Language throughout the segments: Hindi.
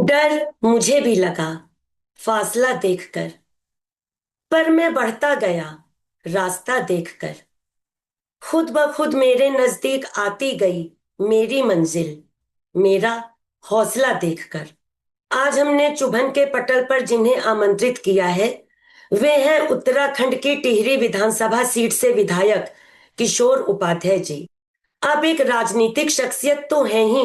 डर मुझे भी लगा फासला देखकर, पर मैं बढ़ता गया रास्ता देखकर। खुद ब खुद मेरे नजदीक आती गई मेरी मंजिल, मेरा हौसला देखकर। आज हमने चुभन के पटल पर जिन्हें आमंत्रित किया है, वे हैं उत्तराखंड की टिहरी विधानसभा सीट से विधायक किशोर उपाध्याय जी। आप एक राजनीतिक शख्सियत तो हैं ही,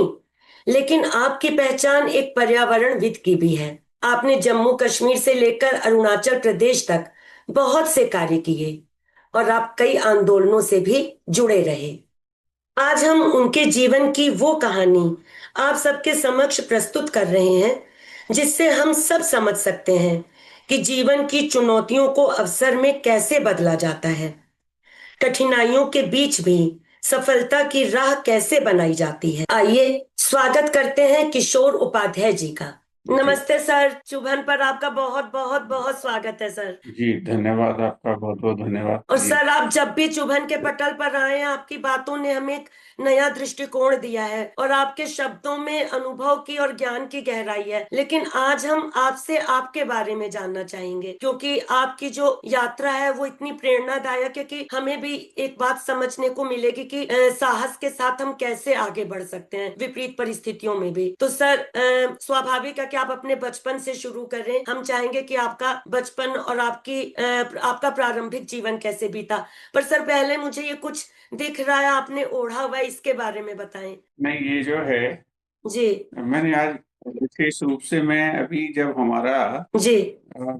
लेकिन आपकी पहचान एक पर्यावरणविद की भी है। आपने जम्मू कश्मीर से लेकर अरुणाचल प्रदेश तक बहुत से कार्य किए और आप कई आंदोलनों से भी जुड़े रहे। आज हम उनके जीवन की वो कहानी आप सबके समक्ष प्रस्तुत कर रहे हैं, जिससे हम सब समझ सकते हैं कि जीवन की चुनौतियों को अवसर में कैसे बदला जाता है। कठिनाइयों के बीच भी सफलता की राह कैसे बनाई जाती है। आइए स्वागत करते हैं किशोर उपाध्याय जी का। जी। नमस्ते सर, चुभन पर आपका बहुत बहुत बहुत स्वागत है सर। जी, धन्यवाद। आपका बहुत बहुत धन्यवाद और जी। सर, आप जब भी चुभन के पटल पर आए हैं, आपकी बातों ने हमें एक नया दृष्टिकोण दिया है और आपके शब्दों में अनुभव की और ज्ञान की गहराई है। लेकिन आज हम आपसे आपके बारे में जानना चाहेंगे, क्योंकि आपकी जो यात्रा है वो इतनी प्रेरणादायक है कि हमें भी एक बात समझने को मिलेगी कि साहस के साथ हम कैसे आगे बढ़ सकते हैं विपरीत परिस्थितियों में भी। तो सर, स्वाभाविक है कि आप अपने बचपन से शुरू करें। हम चाहेंगे कि आपका बचपन और आपका प्रारंभिक जीवन कैसे बीता। पर सर, पहले मुझे ये कुछ दिख रहा है आपने ओढ़ा हुआ है, इसके बारे में बताएं। नहीं, ये जो है, जी। मैंने आज विशेष रूप से, मैं अभी जब हमारा जी।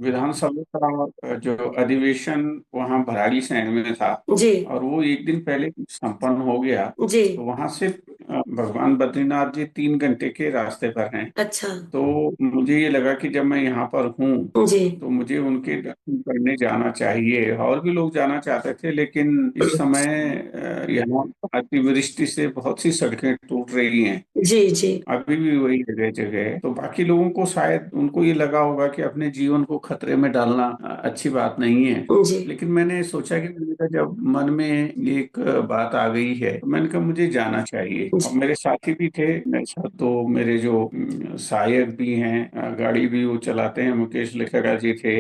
विधानसभा का जो अधिवेशन वहाँ भराड़ी शहर में था, जी। और वो एक दिन पहले संपन्न हो गया। जी। तो वहाँ से भगवान बद्रीनाथ जी 3 घंटे के रास्ते पर हैं। अच्छा। तो मुझे ये लगा कि जब मैं यहाँ पर हूँ जी। तो मुझे उनके दर्शन करने जाना चाहिए। और भी लोग जाना चाहते थे, लेकिन इस समय यहाँ अतिवृष्टि से बहुत सी सड़कें टूट रही हैं। जी। जी। अभी भी वही जगह जगह है। तो बाकी लोगों को शायद उनको ये लगा होगा कि अपने जीवन को खतरे में डालना अच्छी बात नहीं है। जी। लेकिन मैंने सोचा कि मैंने कहा, जब मन में एक बात आ गई है तो मैंने कहा मुझे जाना चाहिए। और जी। मेरे साथी भी थे मेरे साथ, तो मेरे जो सहायक भी हैं, गाड़ी भी वो चलाते हैं, मुकेश लेखरा जी थे,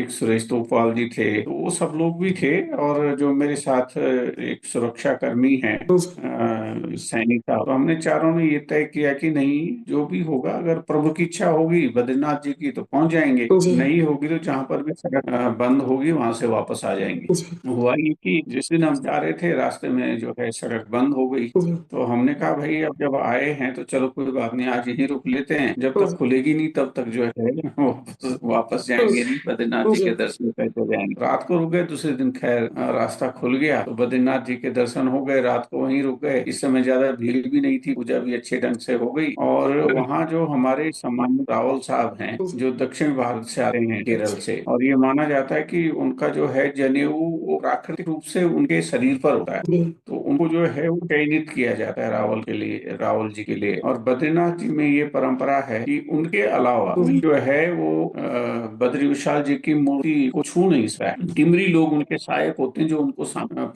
एक सुरेश तोपवाल जी थे, तो वो सब लोग भी थे। और जो मेरे साथ एक सुरक्षा कर्मी हैं, सैनिक था। तो हमने चारों ने ये तय किया कि नहीं, जो भी होगा, अगर प्रभु की इच्छा होगी बद्रीनाथ जी की तो पहुंच जाएंगे, जी। नहीं होगी तो जहां पर भी सड़क बंद होगी वहां से वापस आ जाएंगे। जी। हुआ ये कि जिस दिन हम जा रहे थे, रास्ते में जो है सड़क बंद हो गई। जी। तो हमने कहा भाई, अब जब आए हैं तो चलो कोई बात नहीं, आज यहीं रुक लेते हैं, जब तक खुलेगी नहीं तब तक जो है वापस जाएंगे नहीं, बद्रीनाथ जी जी। के दर्शन करके जाएंगे। रात को रुक गए, दूसरे दिन खैर रास्ता खुल गया तो बद्रीनाथ जी के दर्शन हो गए। रात को वहीं रुक गए। इस समय ज्यादा भीड़ भी नहीं थी, पूजा भी अच्छे ढंग से हो गई। और वहाँ जो हमारे सम्मानित रावल साहब हैं, जो दक्षिण भारत से आते हैं, केरल अच्छा। से, और ये माना जाता है कि उनका जो है जनेऊ वो प्राकृतिक रूप से उनके शरीर पर होता है। जी। तो उनको जो है वो चयनित किया जाता है रावल के लिए, रावल जी के लिए। और बद्रीनाथ जी में ये परंपरा है कि उनके अलावा कोई जो है वो बद्री विशाल जी की मूर्ति को छू नहीं सकता है। टिमरी लोग उनके सहायक होते हैं, जो उनको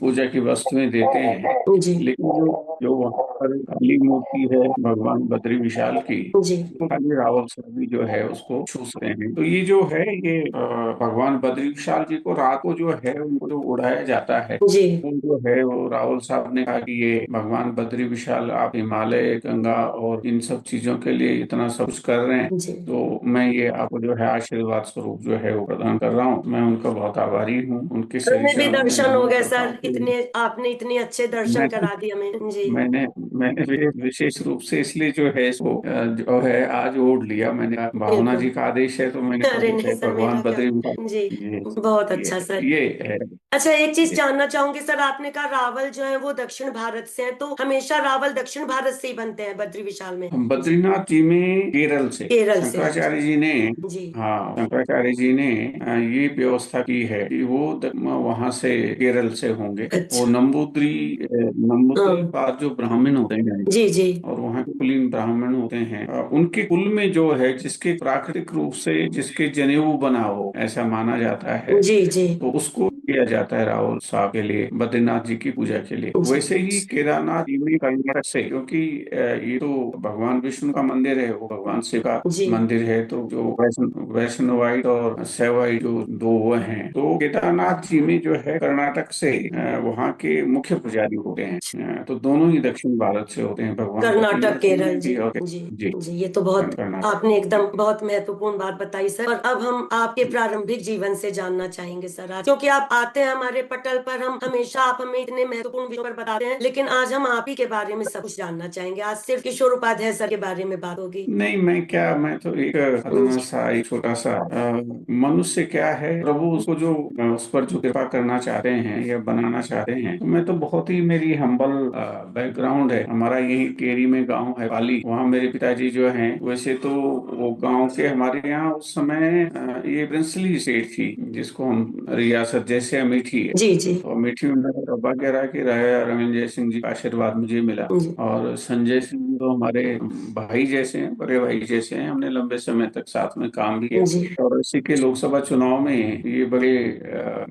पूजा की वस्तुएं देते हैं। जी। लेकिन जो जो वहाँ पर काली मूर्ति है भगवान बद्री विशाल की, जी। तो खाली रावल सर भी जो है उसको छू सकते हैं। तो ये जो है, ये भगवान बद्री विशाल जी को रात को जो है उनको जो उड़ाया जाता है, जी। वो जो है वो राहुल साहब ने कहा कि ये भगवान बद्री विशाल, आप हिमालय, गंगा और इन सब चीजों के लिए इतना सब कुछ कर रहे हैं, जी। तो मैं ये आपको जो है आशीर्वाद स्वरूप जो है वो प्रदान कर रहा हूँ। मैं उनका बहुत आभारी हूँ, उनके श्री हमें भी चरणों में दर्शन हो नमन गए करता सर, हूँ। इतने आपने इतने अच्छे दर्शन मैंने करा दिए हमें जी। मैंने मैंने विशेष रूप से इसलिए जो है इसको जो है आज ओढ़ लिया। मैंने कहा, भावना बिल्कुल। जी का आदेश है, तो मैंने कहा अरे जो नहीं है सर, भगवान मेरा क्या। बद्री, जी। ये बहुत ये अच्छा सर। ये है। अच्छा, एक चीज जानना चाहूंगी सर, आपने कहा रावल जो है वो दक्षिण भारत से हैं, तो हमेशा रावल दक्षिण भारत से ही बनते हैं बद्री विशाल में। हम जी। बद्रीनाथ जी में केरल से केरल से, शंकराचार्य अच्छा। जी ने, जी। हाँ, शंकराचार्य जी ने ये व्यवस्था की है कि वो वहां से केरल से होंगे। वो अच्छा। नंबूद्री हाँ। पार जो ब्राह्मण होते हैं, जी। जी। और वहाँ के कुलीन ब्राह्मण होते हैं, उनके कुल में जो है जिसके प्राकृतिक रूप से जिसके जनेऊ बना हो, ऐसा माना जाता है, जी। जी। तो उसको किया जाता है राहुल साहब के लिए, बद्रीनाथ जी की पूजा के लिए। जी वैसे ही केदारनाथ जी में कर्नाटक से, क्योंकि ये तो भगवान विष्णु का मंदिर है, वो भगवान शिव का जी मंदिर है, तो जो वैष्णवाइट और शैवाइट जो दो वो हैं, तो केदारनाथ जी में जो है कर्नाटक से वहाँ के मुख्य पुजारी होते हैं। तो दोनों ही दक्षिण भारत से होते हैं, भगवान कर्नाटक बद्रीनाथ जी केरल में जी। भी और जी जी जी, ये तो बहुत कर्नाटक। आपने एकदम बहुत महत्वपूर्ण बात बताई सर। और अब हम आपके प्रारंभिक जीवन से जानना चाहेंगे सर आज, क्योंकि आप आते हैं हमारे पटल पर, हम हमेशा आप हमें इतने महत्वपूर्ण विषयों पर बताते हैं, लेकिन आज हम आप ही के बारे में सब कुछ जानना चाहेंगे। आज सिर्फ किशोर उपाध्याय सर के बारे में बात होगी। नहीं, मैं क्या, मैं तो एक अदना सा, एक छोटा सा मनुष्य। क्या है, प्रभु उसको जो उस पर जो कृपा करना चाहते हैं या बनाना चाहते हैं, तो मैं तो बहुत ही, मेरी हम्बल बैकग्राउंड है। हमारा यही टेरी में गांव है पाली, वहाँ मेरे पिताजी जो हैं, वैसे तो वो गांव के, हमारे यहाँ उस समय ये प्रिंसली स्टेट थी, जिसको हम रियासत, जैसे अमेठी है, जी जी तो अमेठी में मेरे सौभाग्य रहा कि राजा रविंद्र सिंह जी का आशीर्वाद मुझे मिला। जी और संजय सिंह तो हमारे भाई जैसे हैं, बड़े भाई जैसे हैं, हमने लंबे समय तक साथ में काम भी जी किया। और इसी के लोकसभा चुनाव में ये बड़े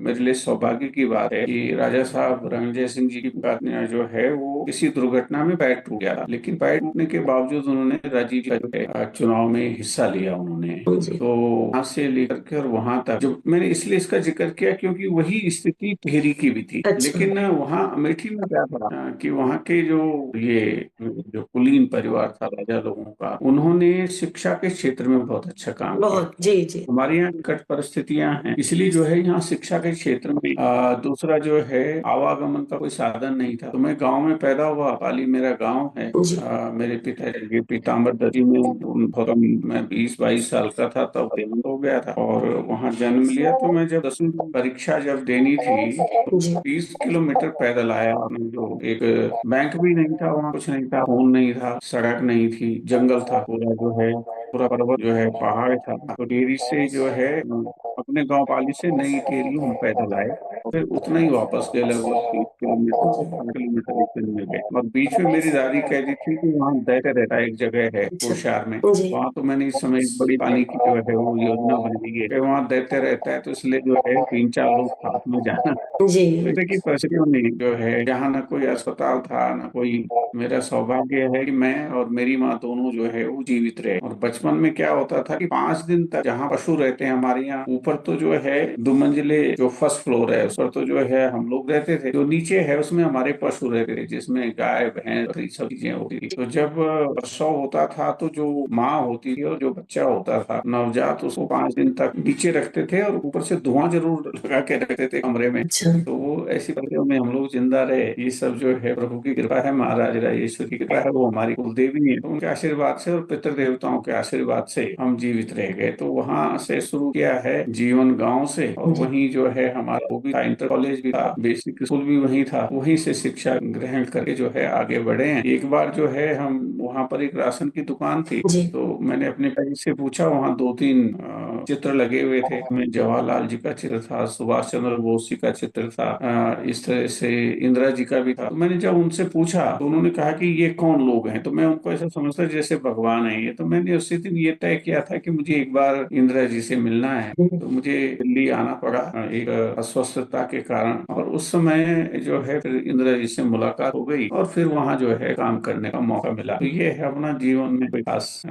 मेरे लिए सौभाग्य की बात है कि राजा साहब रणजय सिंह जी की बात जो है, वो किसी दुर्घटना में पैर टूट गया था, लेकिन पैर टूटने के बावजूद उन्होंने राजीव जी का जो है चुनाव में हिस्सा लिया उन्होंने। जी। तो वहां से लेकर के और वहां तक, जो मैंने इसलिए इसका जिक्र किया क्योंकि वही स्थिति टिहरी की भी थी। अच्छा लेकिन वहाँ अमेठी में क्या था कि वहाँ के जो ये जो कुलीन परिवार था राजा लोगों का, उन्होंने शिक्षा के क्षेत्र में बहुत अच्छा काम किया। बहुत। जी जी हमारे यहाँ कट परिस्थितियां हैं, इसलिए जो है यहाँ शिक्षा के क्षेत्र में दूसरा जो है, आवागमन का कोई साधन नहीं था। तो मैं गांव में पैदा हुआ, पाली मेरा गांव है। जी मेरे पिताजी के पीताम्बर दरी में बहुत, मैं 20-22 साल का था तब देहांत हो गया था, और वहाँ जन्म लिया। तो मैं जब 10वीं परीक्षा जब देनी थी, तो जी 30 किलोमीटर पैदल आया। जो एक बैंक भी नहीं था वहाँ, कुछ नहीं था, फोन नहीं था, सड़क नहीं थी, जंगल था पूरा जो है, पूरा पर्वत जो है, पहाड़ था। तो टेहरी से जो है अपने गांव पाली से नई टेहरी हम पैदल आए, फिर उतना ही वापस गए, लगभग 30 किलोमीटर, 8 किलोमीटर एक दिन में गए। और बीच में मेरी दादी कहती थी कि वहाँ दैत्य रहता है, एक जगह है अच्छा कुरशार में, जी वहाँ तो मैंने इस समय एक बड़ी पानी की जो है वो योजना बनाई है कि वहाँ दैत्य रहता है, तो इसलिए जो है 3-4 लोग साथ में जाना। जी तो इधर की परिस्थितियों में जो है, जहाँ ना कोई अस्पताल था ना कोई, मेरा सौभाग्य है कि मैं और मेरी माँ दोनों जो है वो जीवित रहे। और बचपन में क्या होता था कि 5 दिन तक जहाँ पशु रहते हैं हमारे यहाँ ऊपर, तो जो है 2 मंजिले जो फर्स्ट फ्लोर है उस पर तो जो है हम लोग रहते थे, जो नीचे है उसमें हमारे पशु रहते थे, जिसमें गाय भैंस और ये सब चीजें होती थी। तो जब प्रसव होता था, तो जो माँ होती थी और जो बच्चा होता था नवजात, उसको 5 दिन तक नीचे रखते थे, और ऊपर से धुआं जरूर लगा के रखते थे कमरे में। अच्छा तो वो ऐसी परिस्थितियों में हम लोग जिंदा रहे। ये सब जो है प्रभु की कृपा है, महाराज राजेश्वर की कृपा है, वो हमारी कुल देवी है, तो उनके आशीर्वाद से और पितृ देवताओं के आशीर्वाद से हम जीवित रह गए। तो वहां से शुरू किया है जीवन गांव से, और जी वहीं जो है हमारा वो भी था, इंटर कॉलेज भी था, बेसिक स्कूल भी वहीं था, वहीं से शिक्षा ग्रहण करके जो है आगे बढ़े हैं। एक बार जो है हम वहां पर, एक राशन की दुकान थी, जी तो मैंने अपने भाई से पूछा, वहाँ 2-3 चित्र लगे हुए थे, उसमें जवाहरलाल जी का चित्र था, सुभाष चंद्र बोस जी का चित्र था, इस तरह से इंदिरा जी का भी था। तो मैंने जब उनसे पूछा, तो उन्होंने कहा कि ये कौन लोग हैं, तो मैं उनको ऐसा समझता जैसे भगवान है ये। तो मैंने उसी दिन ये तय किया था कि मुझे एक बार इंदिरा जी से मिलना है। तो मुझे दिल्ली आना पड़ा एक अस्वस्थता के कारण, और उस समय जो है फिर इंदिरा जी से मुलाकात हो गई, और फिर वहाँ जो है काम करने का मौका मिला। तो ये है, अपना जीवन में कोई खास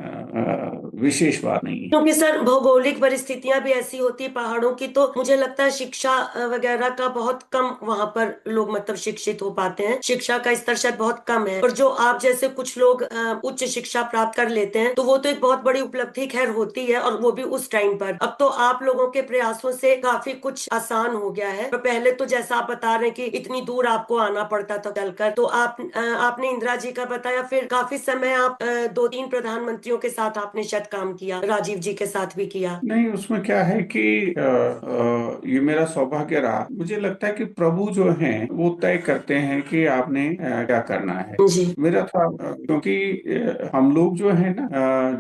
विशेष बात नहीं है। क्योंकि सर भौगोलिक परिस्थितियां भी ऐसी होती है पहाड़ों की, तो मुझे लगता है शिक्षा वगैरह का बहुत कम वहां पर लोग मतलब शिक्षित हो पाते हैं, शिक्षा का स्तर शायद बहुत कम है। और जो आप जैसे कुछ लोग उच्च शिक्षा प्राप्त कर लेते हैं, तो वो तो एक बहुत बड़ी उपलब्धि खैर होती है, और वो भी उस टाइम पर। अब तो आप लोगों के प्रयासों से काफी कुछ आसान हो गया है, पर पहले तो जैसा आप बता रहे हैं कि इतनी दूर आपको आना पड़ता था चलकर। तो आपने इंदिरा जी का बताया, फिर काफी समय आप 2-3 प्रधानमंत्रियों के साथ आपने शायद काम किया, राजीव जी के साथ भी किया। नहीं, उसमें क्या है कि ये मेरा सौभाग्य रहा। मुझे लगता है कि प्रभु जो हैं वो तय करते हैं कि आपने क्या करना है। जी मेरा था क्योंकि हम लोग जो है ना,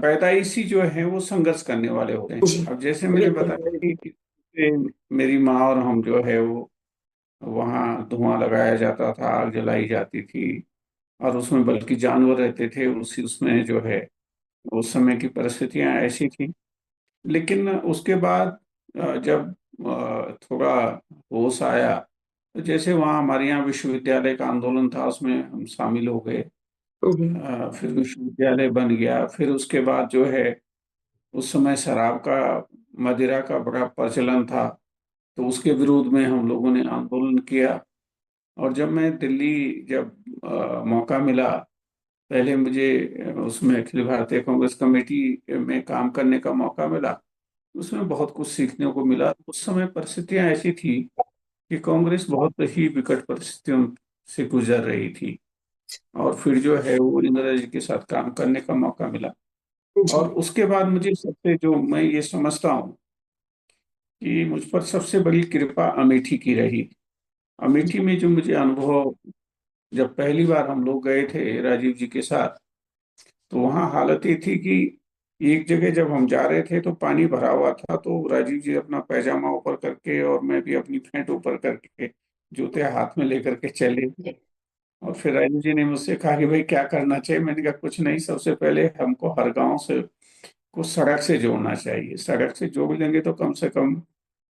पैदाइशी जो है वो संघर्ष करने वाले होते हैं। जी अब जैसे मैंने बिल्कुल बताया कि मेरी माँ और हम जो है वो, वहाँ धुआं लगाया जाता था, आग जलाई जाती थी, और उसमें बल्कि जानवर रहते थे उसी उसमें जो है, उस समय की परिस्थितियां ऐसी थी। लेकिन उसके बाद जब थोड़ा होश आया, तो जैसे वहाँ हमारे यहाँ विश्वविद्यालय का आंदोलन था, उसमें हम शामिल हो गए। हम्म। फिर विश्वविद्यालय बन गया। फिर उसके बाद जो है, उस समय शराब का, मदिरा का बड़ा प्रचलन था, तो उसके विरोध में हम लोगों ने आंदोलन किया। और जब मैं दिल्ली, जब मौका मिला, पहले मुझे उसमें अखिल भारतीय कांग्रेस कमेटी में काम करने का मौका मिला। उसमें बहुत कुछ सीखने को मिला। उस समय परिस्थितियां ऐसी थी कि कांग्रेस बहुत ही विकट परिस्थितियों से गुजर रही थी। और फिर जो है वो इंदिरा जी के साथ काम करने का मौका मिला। जी। और उसके बाद मुझे सबसे, जो मैं ये समझता हूँ कि मुझ पर सबसे बड़ी कृपा अमेठी की रही। अमेठी में जो मुझे अनुभव, जब पहली बार हम लोग गए थे राजीव जी के साथ, तो वहाँ हालत ये थी कि एक जगह जब हम जा रहे थे तो पानी भरा हुआ था, तो राजीव जी अपना पैजामा ऊपर करके और मैं भी अपनी पैंट ऊपर करके, जूते हाथ में लेकर के चले। और फिर राजीव जी ने मुझसे कहा कि भाई क्या करना चाहिए। मैंने कहा कुछ नहीं, सबसे पहले हमको हर गांव से को सड़क से जोड़ना चाहिए। सड़क से जोड़ लेंगे तो कम से कम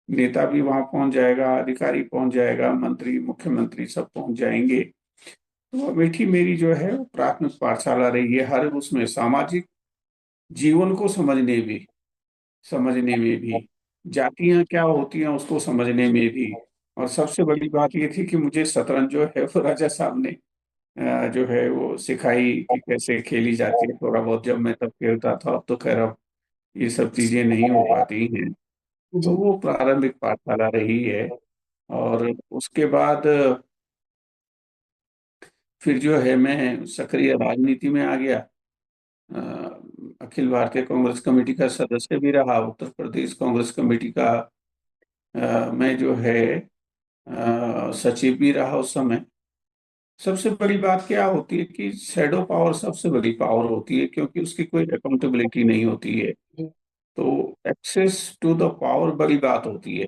नेता भी वहां पहुंच जाएगा, अधिकारी पहुंच जाएगा, मंत्री मुख्यमंत्री सब पहुंच जाएंगे। तो अमेठी मेरी जो है वो प्राथमिक पाठशाला रही है, हर उसमें सामाजिक जीवन को समझने में भी, जातियां क्या होती हैं उसको समझने में भी। और सबसे बड़ी बात ये थी कि मुझे शतरंज जो है वो राजा साहब ने जो है वो सिखाई कि कैसे खेली जाती है। थोड़ा बहुत जब मैं तब खेलता था, अब तो खैर अब ये सब चीजें नहीं हो पाती हैं। तो जी। वो प्रारंभिक पाठशाला रही है। और उसके बाद फिर जो है मैं सक्रिय राजनीति में आ गया। अखिल भारतीय कांग्रेस कमेटी का सदस्य भी रहा, उत्तर प्रदेश कांग्रेस कमेटी का मैं जो है सचिव भी रहा उस समय। सबसे बड़ी बात क्या होती है कि शैडो पावर सबसे बड़ी पावर होती है, क्योंकि उसकी कोई अकाउंटेबिलिटी नहीं होती है। तो एक्सेस टू द पावर बड़ी बात होती है।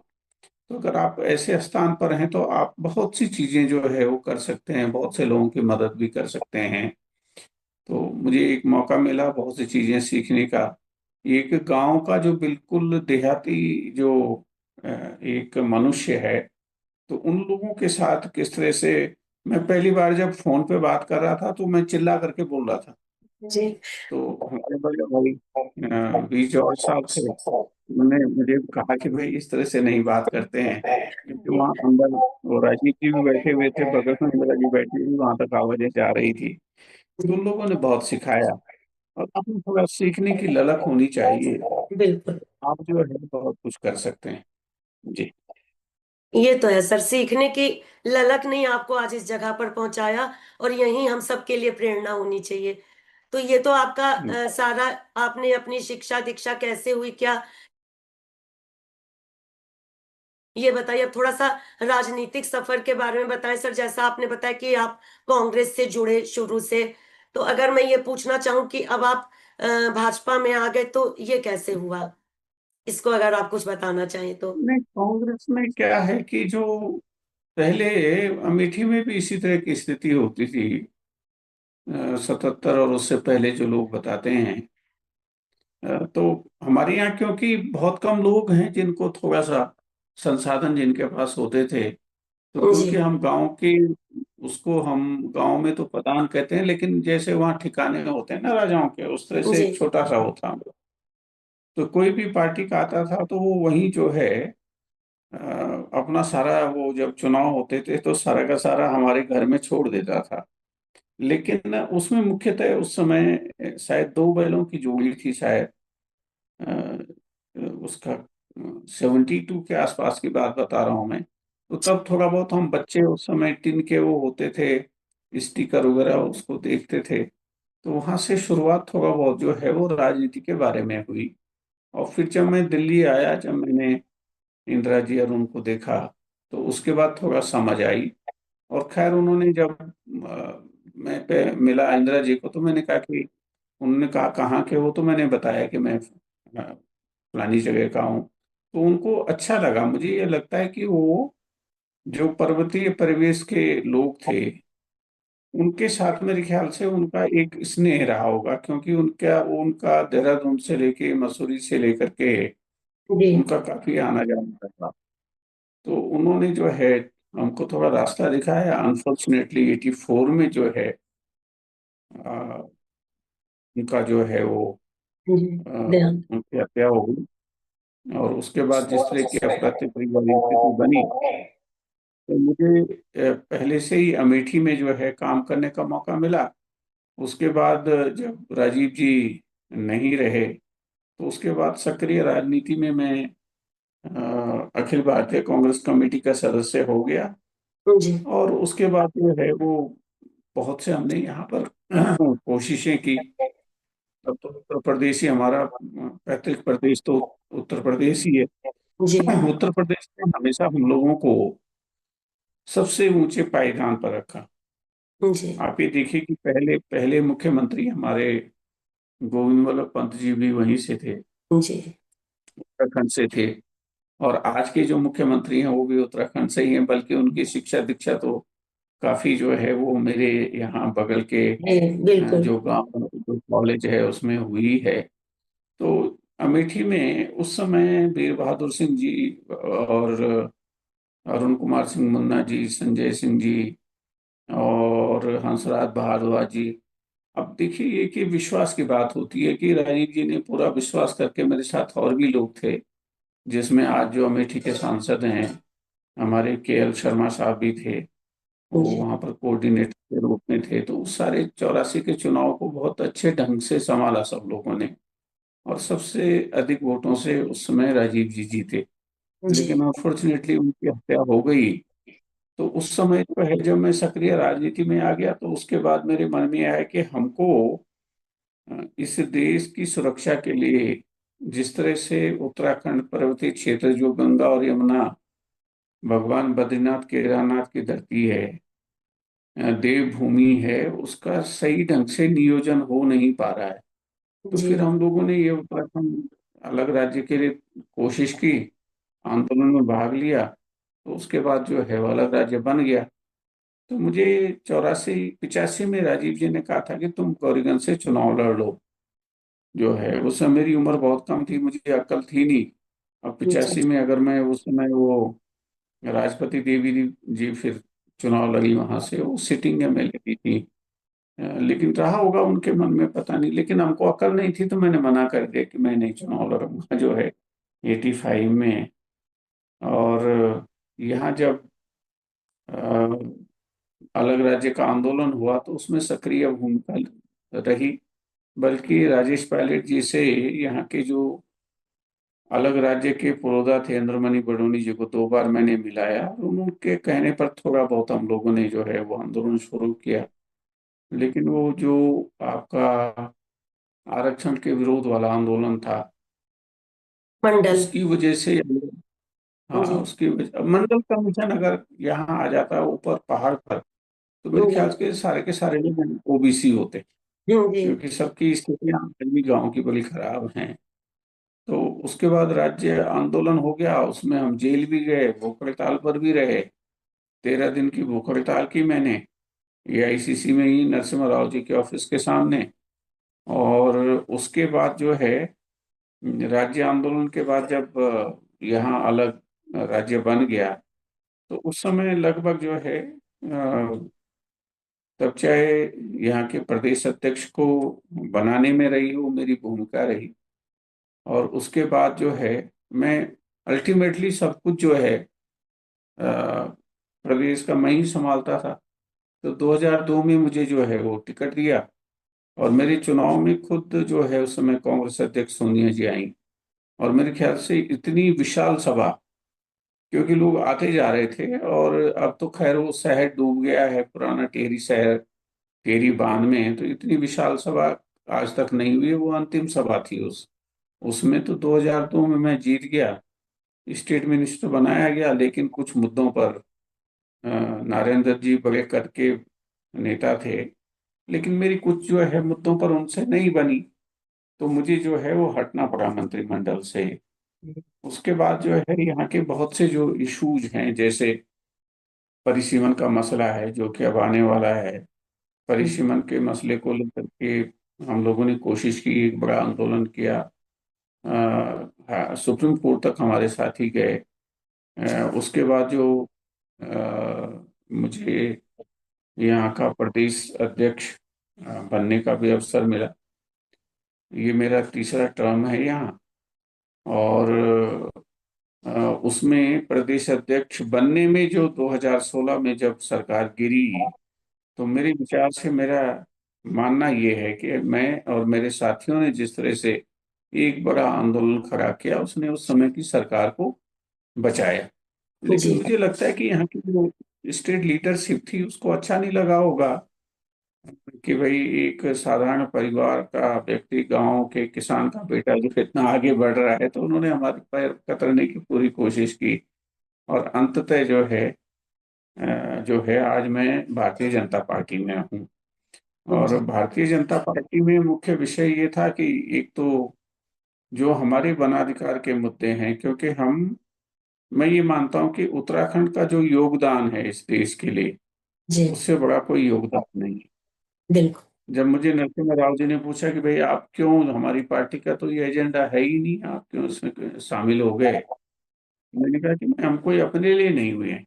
तो अगर आप ऐसे स्थान पर हैं तो आप बहुत सी चीजें जो है वो कर सकते हैं, बहुत से लोगों की मदद भी कर सकते हैं। तो मुझे एक मौका मिला बहुत सी चीजें सीखने का। एक गांव का जो बिल्कुल देहाती जो एक मनुष्य है, तो उन लोगों के साथ किस तरह से, मैं पहली बार जब फोन पे बात कर रहा था तो मैं चिल्ला करके बोल रहा था। जी। तो हमारे बड़े भाई वी जॉर्ज साहब थे, उन्होंने मुझे कहा कि भाई इस तरह से नहीं बात करते हैं, क्योंकि वहाँ अंदर वो राजीव जी भी बैठे हुए थे, बगल में इंदिरा जी बैठी हुई, वहां तक आवाजें जा रही थी। तो उन लोगों ने बहुत सिखाया। और आपको थोड़ा सीखने की ललक होनी चाहिए, बिल्कुल। आप जो है बहुत कुछ कर सकते हैं। जी। ये तो है सर, सीखने की ललक ने आपको आज इस जगह पर पहुंचाया, और यही हम सबके लिए प्रेरणा होनी चाहिए। तो ये तो आपका सारा, आपने अपनी शिक्षा दीक्षा कैसे हुई क्या, ये बताइए। अब थोड़ा सा राजनीतिक सफर के बारे में बताएं सर। जैसा आपने बताया कि आप कांग्रेस से जुड़े शुरू से, तो अगर मैं ये पूछना चाहूं कि अब आप भाजपा में आ गए, तो ये कैसे हुआ, इसको अगर आप कुछ बताना चाहें तो। नहीं, कांग्रेस में क्या है कि जो पहले अमेठी में भी इसी तरह की स्थिति होती थी। 77 और उससे पहले जो लोग बताते हैं, तो हमारे यहाँ क्योंकि बहुत कम लोग हैं जिनको थोड़ा सा संसाधन जिनके पास होते थे, तो जी। क्योंकि हम गांव के, उसको हम गांव में तो पतान कहते हैं, लेकिन जैसे वहाँ ठिकाने होते हैं ना राजाओं के, उस तरह से जी। एक छोटा सा होता हम लोग। तो कोई भी पार्टी का आता था तो वो वहीं जो है अ, अपना सारा, वो जब चुनाव होते थे तो सारा का सारा हमारे घर में छोड़ देता था। लेकिन उसमें मुख्यतः उस समय शायद दो बैलों की जोड़ी थी शायद। उसका 72 के आसपास की बात बता रहा हूं मैं। तो तब थोड़ा बहुत हम बच्चे, उस समय टिन के वो होते थे स्टिकर वगैरह, उसको देखते थे। तो वहां से शुरुआत थोड़ा बहुत जो है वो राजनीति के बारे में हुई। और फिर जब मैं दिल्ली आया, जब मैंने इंदिरा जी और उनको देखा, तो उसके बाद थोड़ा समझ आई। और खैर उन्होंने जब मैं पे मिला इंदिरा जी को, तो मैंने कहा कि, उन्होंने कहा कहाँ के हो, तो मैंने बताया कि मैं फलानी जगह का हूँ। तो उनको अच्छा लगा। मुझे ये लगता है कि वो जो पर्वतीय परिवेश के लोग थे, उनके साथ मेरे ख्याल से उनका एक स्नेह रहा होगा, क्योंकि उनका उनका देहरादून से लेके मसूरी से लेकर के जी उनका काफी आना जाना था। तो उन्होंने जो है हमको थोड़ा रास्ता दिखाया। अनफॉर्चुनेटली 84 में जो है अ, उनका जो है वो जी। देहांत। उनकी हत्या हो गई। और उसके बाद जिस तरह की अफरा तफरी वाली स्थिति बनी, तो मुझे पहले से ही अमेठी में जो है काम करने का मौका मिला। उसके बाद जब राजीव जी नहीं रहे, तो उसके बाद सक्रिय राजनीति में मैं अखिल भारतीय कांग्रेस कमेटी का सदस्य हो गया। जी और उसके बाद जो है वो बहुत से हमने यहाँ पर कोशिशें की। अब तो उत्तर प्रदेश ही हमारा पैतृक प्रदेश तो उत्तर प्रदेश ही है। जी उत्तर प्रदेश ने हमेशा हम लोगों को सबसे ऊंचे पायदान पर रखा। जी आप ये देखिए कि पहले पहले मुख्यमंत्री हमारे गोविंद वल्लभ पंत जी भी वहीं से थे, जी उत्तराखंड से थे। और आज के जो मुख्यमंत्री हैं वो भी उत्तराखंड से ही हैं, बल्कि उनकी शिक्षा दीक्षा तो काफी जो है वो मेरे यहाँ बगल के जी बिल्कुल। जो गांव जो कॉलेज है उसमें हुई है। तो अमेठी में उस समय वीर बहादुर सिंह जी और अरुण कुमार सिंह मुन्ना जी, संजय सिंह जी और हंसराज भारद्वाज जी। अब देखिए ये कि विश्वास की बात होती है कि राजीव जी ने पूरा विश्वास करके, मेरे साथ और भी लोग थे जिसमें आज जो अमेठी के सांसद हैं हमारे के एल शर्मा साहब भी थे, वो जी वहां पर कोऑर्डिनेटर के रूप में थे। तो उस सारे 84 के चुनाव को बहुत अच्छे ढंग से संभाला सब लोगों ने। और सबसे अधिक वोटों से उस समय राजीव जी जीते। जी लेकिन अनफॉर्चुनेटली उनकी हत्या हो गई। तो उस समय जो है जब मैं सक्रिय राजनीति में आ गया, तो उसके बाद मेरे मन में आया कि हमको इस देश की सुरक्षा के लिए, जिस तरह से उत्तराखंड पर्वतीय क्षेत्र जो गंगा और यमुना, भगवान बद्रीनाथ केदारनाथ की धरती है, देवभूमि है, उसका सही ढंग से नियोजन हो नहीं पा रहा है। तो जी फिर हम लोगों ने ये उत्तराखंड अलग राज्य के लिए कोशिश की, आंदोलन में भाग लिया। तो उसके बाद जो है वो अलग राज्य बन गया। तो मुझे 84 85 में राजीव जी ने कहा था कि तुम गौरीगंज से चुनाव लड़ लो। जो है उस समय मेरी उम्र बहुत कम थी, मुझे अक्ल थी नहीं। अब जी 85 में अगर मैं उस समय वो राष्ट्रपति देवी जी फिर चुनाव लड़ी, वहां से वो सिटिंग एमएलए की थी। लेकिन रहा होगा उनके मन में, पता नहीं। लेकिन हमको अकल नहीं थी तो मैंने मना कर दिया कि मैं नहीं चुनाव लड़ूंगा जो है 85 में। और यहाँ जब अलग राज्य का आंदोलन हुआ तो उसमें सक्रिय भूमिका रही। बल्कि राजेश पायलट जी से यहाँ के जो अलग राज्य के पुरोधा थे इंद्रमणि बडोनी जी को 2 बार मैंने मिलाया, और उनके कहने पर थोड़ा बहुत हम लोगों ने जो है वो आंदोलन शुरू किया। लेकिन वो जो आपका आरक्षण के विरोध वाला आंदोलन था, मंडल। उसकी वजह से, हाँ जी उसकी वजह, अब मंडल कमीशन अगर यहाँ आ जाता है ऊपर पहाड़ पर, तो मेरे ख्याल जी के सारे लोग ओबीसी होते। जी क्योंकि सबकी स्थितियां आज भी गांव की बड़ी खराब हैं। तो उसके बाद राज्य आंदोलन हो गया, उसमें हम जेल भी गए, भूख हड़ताल पर भी रहे। 13 दिन की भूख हड़ताल की मैंने एआईसीसी में ही, नरसिम्हा राव जी के ऑफिस के सामने। और उसके बाद जो है राज्य आंदोलन के बाद जब यहाँ अलग राज्य बन गया, तो उस समय लगभग जो है तब चाहे यहाँ के प्रदेश अध्यक्ष को बनाने में रही हो मेरी भूमिका रही। और उसके बाद जो है मैं अल्टीमेटली सब कुछ जो है अ, प्रदेश का मैं ही संभालता था। तो 2002 में मुझे जो है वो टिकट दिया। और मेरे चुनाव में खुद जो है उस समय कांग्रेस अध्यक्ष सोनिया जी आई। और मेरे ख्याल से इतनी विशाल सभा, क्योंकि लोग आते जा रहे थे, और अब तो खैर वो शहर डूब गया है, पुराना टेहरी शहर टेहरी बांध में है। तो इतनी विशाल सभा आज तक नहीं हुई है। वो अंतिम सभा थी उसमें तो 2002 में मैं जीत गया, स्टेट मिनिस्टर बनाया गया। लेकिन कुछ मुद्दों पर नारायण दत्त जी बड़े कद के नेता थे, लेकिन मेरी कुछ जो है मुद्दों पर उनसे नहीं बनी। तो मुझे जो है वो हटना पड़ा मंत्रिमंडल से। उसके बाद जो है यहाँ के बहुत से जो इश्यूज हैं, जैसे परिसीमन का मसला है जो कि अब आने वाला है। परिसीमन के मसले को लेकर के हम लोगों ने कोशिश की, एक बड़ा आंदोलन किया। हाँ, सुप्रीम कोर्ट तक हमारे साथ ही गए। उसके बाद जो मुझे यहाँ का प्रदेश अध्यक्ष बनने का भी अवसर मिला। ये मेरा तीसरा टर्म है यहाँ। और अ, उसमें प्रदेश अध्यक्ष बनने में जो 2016 में जब सरकार गिरी, तो मेरे विचार से मेरा मानना ये है कि मैं और मेरे साथियों ने जिस तरह से एक बड़ा आंदोलन खड़ा किया, उसने उस समय की सरकार को बचाया। लेकिन जी मुझे लगता है कि यहाँ की जो स्टेट लीडरशिप थी उसको अच्छा नहीं लगा होगा कि भाई एक साधारण परिवार का व्यक्ति, गांव के किसान का बेटा जो इतना आगे बढ़ रहा है, तो उन्होंने हमारे पैर कतरने की पूरी कोशिश की। और अंततः जो है आज मैं भारतीय जनता पार्टी में हूँ। और जी भारतीय जनता पार्टी में मुख्य विषय ये था कि एक तो जो हमारे वनाधिकार के मुद्दे हैं, क्योंकि मैं ये मानता हूँ कि उत्तराखंड का जो योगदान है इस देश के लिए, जी उससे बड़ा कोई योगदान नहीं है। बिल्कुल। जब मुझे नरसिम्हा राव जी ने पूछा कि भाई आप क्यों, हमारी पार्टी का तो ये एजेंडा है ही नहीं, आप क्यों इसमें शामिल हो गए, मैंने कहा कि मैं, हम कोई अपने लिए नहीं हुए हैं।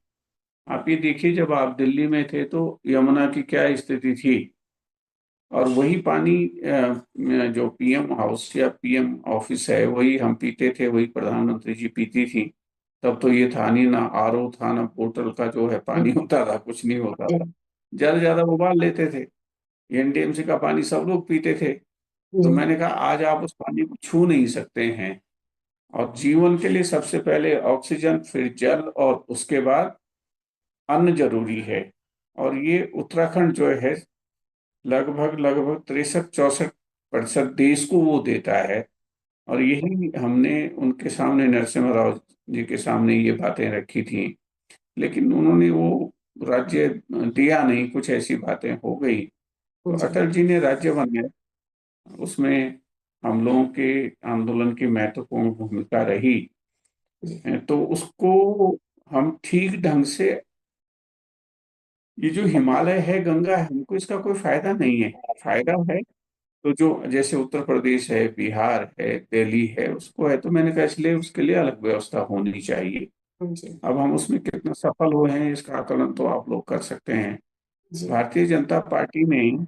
आप ये देखिए, जब आप दिल्ली में थे तो यमुना की क्या स्थिति थी, और वही पानी जो पीएम हाउस या पीएम ऑफिस है वही हम पीते थे, वही प्रधानमंत्री जी पीती थी। तब तो ये था नहीं, ना आरओ था, ना बोतल का जो है पानी होता था, कुछ नहीं होता जी था। ज्यादा ज्यादा उबाल लेते थे। एनडीएमसी का पानी सब लोग पीते थे। तो जी मैंने कहा आज आप उस पानी को छू नहीं सकते हैं। और जीवन के लिए सबसे पहले ऑक्सीजन, फिर जल, और उसके बाद अन्न जरूरी है। और ये उत्तराखंड जो है लगभग लगभग 63-64% देश को वो देता है। और यही हमने उनके सामने, नरसिम्हा राव जी के सामने ये बातें रखी थी। लेकिन उन्होंने वो राज्य दिया नहीं, कुछ ऐसी बातें हो गई। तो जी अटल जी ने राज्य बनाया, उसमें हम लोगों के आंदोलन की महत्वपूर्ण भूमिका रही। जी तो उसको हम ठीक ढंग से, ये जो हिमालय है, गंगा है, हमको इसका कोई फायदा नहीं है। फायदा है तो जो जैसे उत्तर प्रदेश है, बिहार है, दिल्ली है, उसको है। तो मैंने कहा इसलिए उसके लिए अलग व्यवस्था होनी चाहिए। जी अब हम उसमें कितना सफल हुए हैं इसका आकलन तो आप लोग कर सकते हैं। जी भारतीय जनता पार्टी में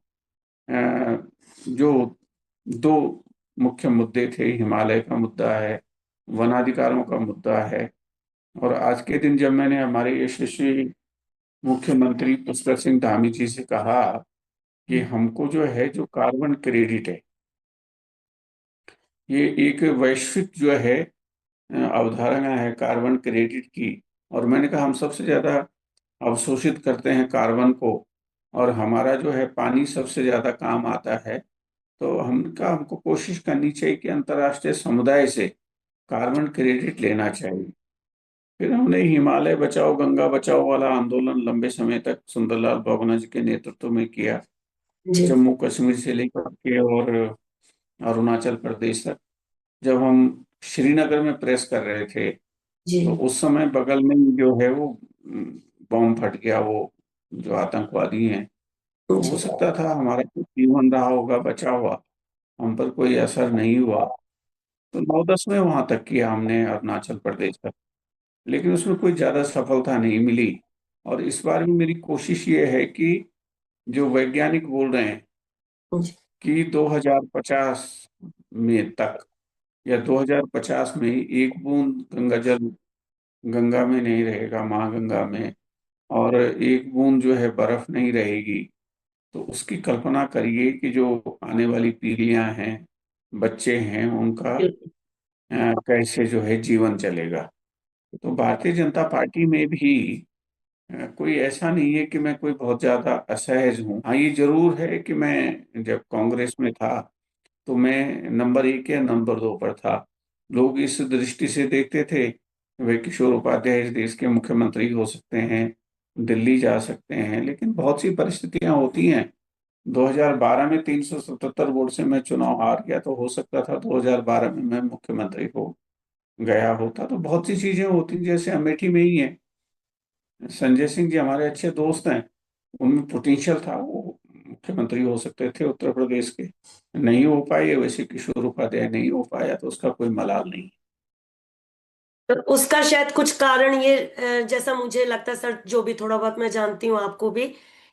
जो दो मुख्य मुद्दे थे, हिमालय का मुद्दा है, वनाधिकारों का मुद्दा है। और आज के दिन जब मैंने हमारे यशस्वी मुख्यमंत्री पुष्कर सिंह धामी जी से कहा कि हमको जो है, जो कार्बन क्रेडिट है, ये एक वैश्विक जो है अवधारणा है कार्बन क्रेडिट की। और मैंने कहा हम सबसे ज्यादा अवशोषित करते हैं कार्बन को, और हमारा जो है पानी सबसे ज्यादा काम आता है। तो हमको कोशिश करनी चाहिए कि अंतर्राष्ट्रीय समुदाय से कार्बन क्रेडिट लेना चाहिए। फिर हमने हिमालय बचाओ गंगा बचाओ वाला आंदोलन लंबे समय तक सुंदरलाल बहुगुणा जी के नेतृत्व में किया, जी जम्मू कश्मीर से लेकर के और अरुणाचल प्रदेश तक। जब हम श्रीनगर में प्रेस कर रहे थे, तो जी उस समय बगल में जो है वो बॉम्ब फट गया, वो जो आतंकवादी हैं। तो हो जी सकता था हमारा कुछ जीवन रहा होगा बचा हुआ, हम पर कोई असर नहीं हुआ। तो 9-10 में वहां तक किया हमने, अरुणाचल प्रदेश तक। लेकिन उसमें कोई ज्यादा सफलता नहीं मिली। और इस बार भी मेरी कोशिश ये है कि जो वैज्ञानिक बोल रहे हैं जी कि 2050 में तक या 2050 में एक बूंद गंगा जल गंगा में नहीं रहेगा, माँ गंगा में, और एक बूंद जो है बर्फ नहीं रहेगी। तो उसकी कल्पना करिए कि जो आने वाली पीढ़ियां हैं, बच्चे हैं, उनका बिल्कुल कैसे जो है जीवन चलेगा। तो भारतीय जनता पार्टी में भी कोई ऐसा नहीं है कि मैं कोई बहुत ज्यादा असहज हूँ। हाँ, ये जरूर है कि मैं जब कांग्रेस में था तो मैं नंबर 1 या नंबर 2 पर था। लोग इस दृष्टि से देखते थे कि भाई किशोर उपाध्याय इस देश के मुख्यमंत्री हो सकते हैं, दिल्ली जा सकते हैं। लेकिन बहुत सी परिस्थितियां होती हैं। 2012 में 377 वोट से मैं चुनाव हार गया, तो हो सकता था 2012 में मैं मुख्यमंत्री हो गया होता। तो बहुत सी चीजें होती, जैसे अमेठी में ही है, संजय सिंह जी हमारे अच्छे दोस्त हैं, उनमें पोटेंशियल था, वो मुख्यमंत्री हो सकते थे उत्तर प्रदेश के, नहीं हो पाए। वैसे किशोर उपाध्याय नहीं हो पाया, तो उसका कोई मलाल नहीं। तो उसका शायद कुछ कारण ये, जैसा मुझे लगता है सर, जो भी थोड़ा बहुत मैं जानती हूँ आपको भी,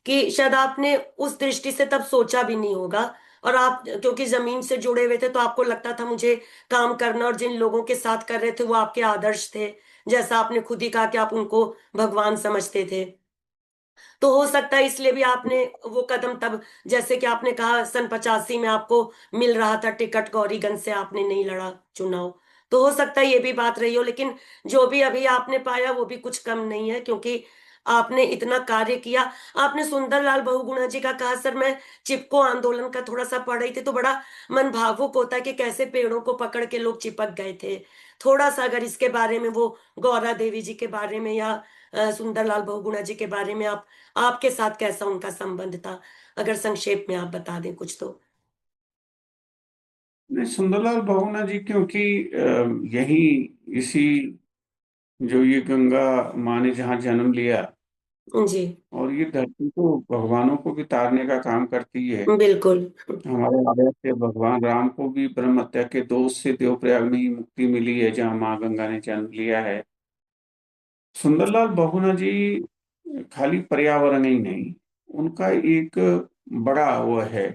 कि शायद आपने उस दृष्टि से तब सोचा भी नहीं होगा। और आप क्योंकि जमीन से जुड़े हुए थे तो आपको लगता था मुझे काम करना, और जिन लोगों के साथ कर रहे थे वो आपके आदर्श थे। जैसा आपने खुद ही कहा कि आप उनको भगवान समझते थे। तो हो सकता है इसलिए भी आपने वो कदम तब, जैसे कि आपने कहा सन 85 में आपको मिल रहा था टिकट, गौरीगंज से आपने नहीं लड़ा चुनाव। तो हो सकता है ये भी बात रही हो, लेकिन जो भी अभी आपने पाया वो भी कुछ कम नहीं है, क्योंकि आपने इतना कार्य किया। आपने सुंदरलाल बहुगुणा जी का कहा सर, मैं चिपको आंदोलन का थोड़ा सा पढ़ रही थी तो बड़ा मन भावुक होता है कि कैसे पेड़ों को पकड़ के लोग चिपक गए थे। थोड़ा सा अगर इसके बारे में, वो गौरा देवी जी के बारे में या सुंदरलाल बहुगुणा जी के बारे में, आप आपके साथ कैसा उनका संबंध था, अगर संक्षेप में आप बता दें कुछ तो। नहीं, सुंदरलाल बहुगुणा जी क्योंकि यही, इसी, जो ये गंगा माँ ने जहाँ जन्म लिया, जी। और ये धरती तो भगवानों को भी तारने का काम करती है। बिल्कुल। हमारे आदर्श भगवान राम को भी ब्रह्म हत्या के दोष से देवप्रयाग में ही मुक्ति मिली है, जहाँ माँ गंगा ने जन्म लिया है। सुंदरलाल बहुगुणा जी खाली पर्यावरण ही नहीं, उनका एक बड़ा वो है,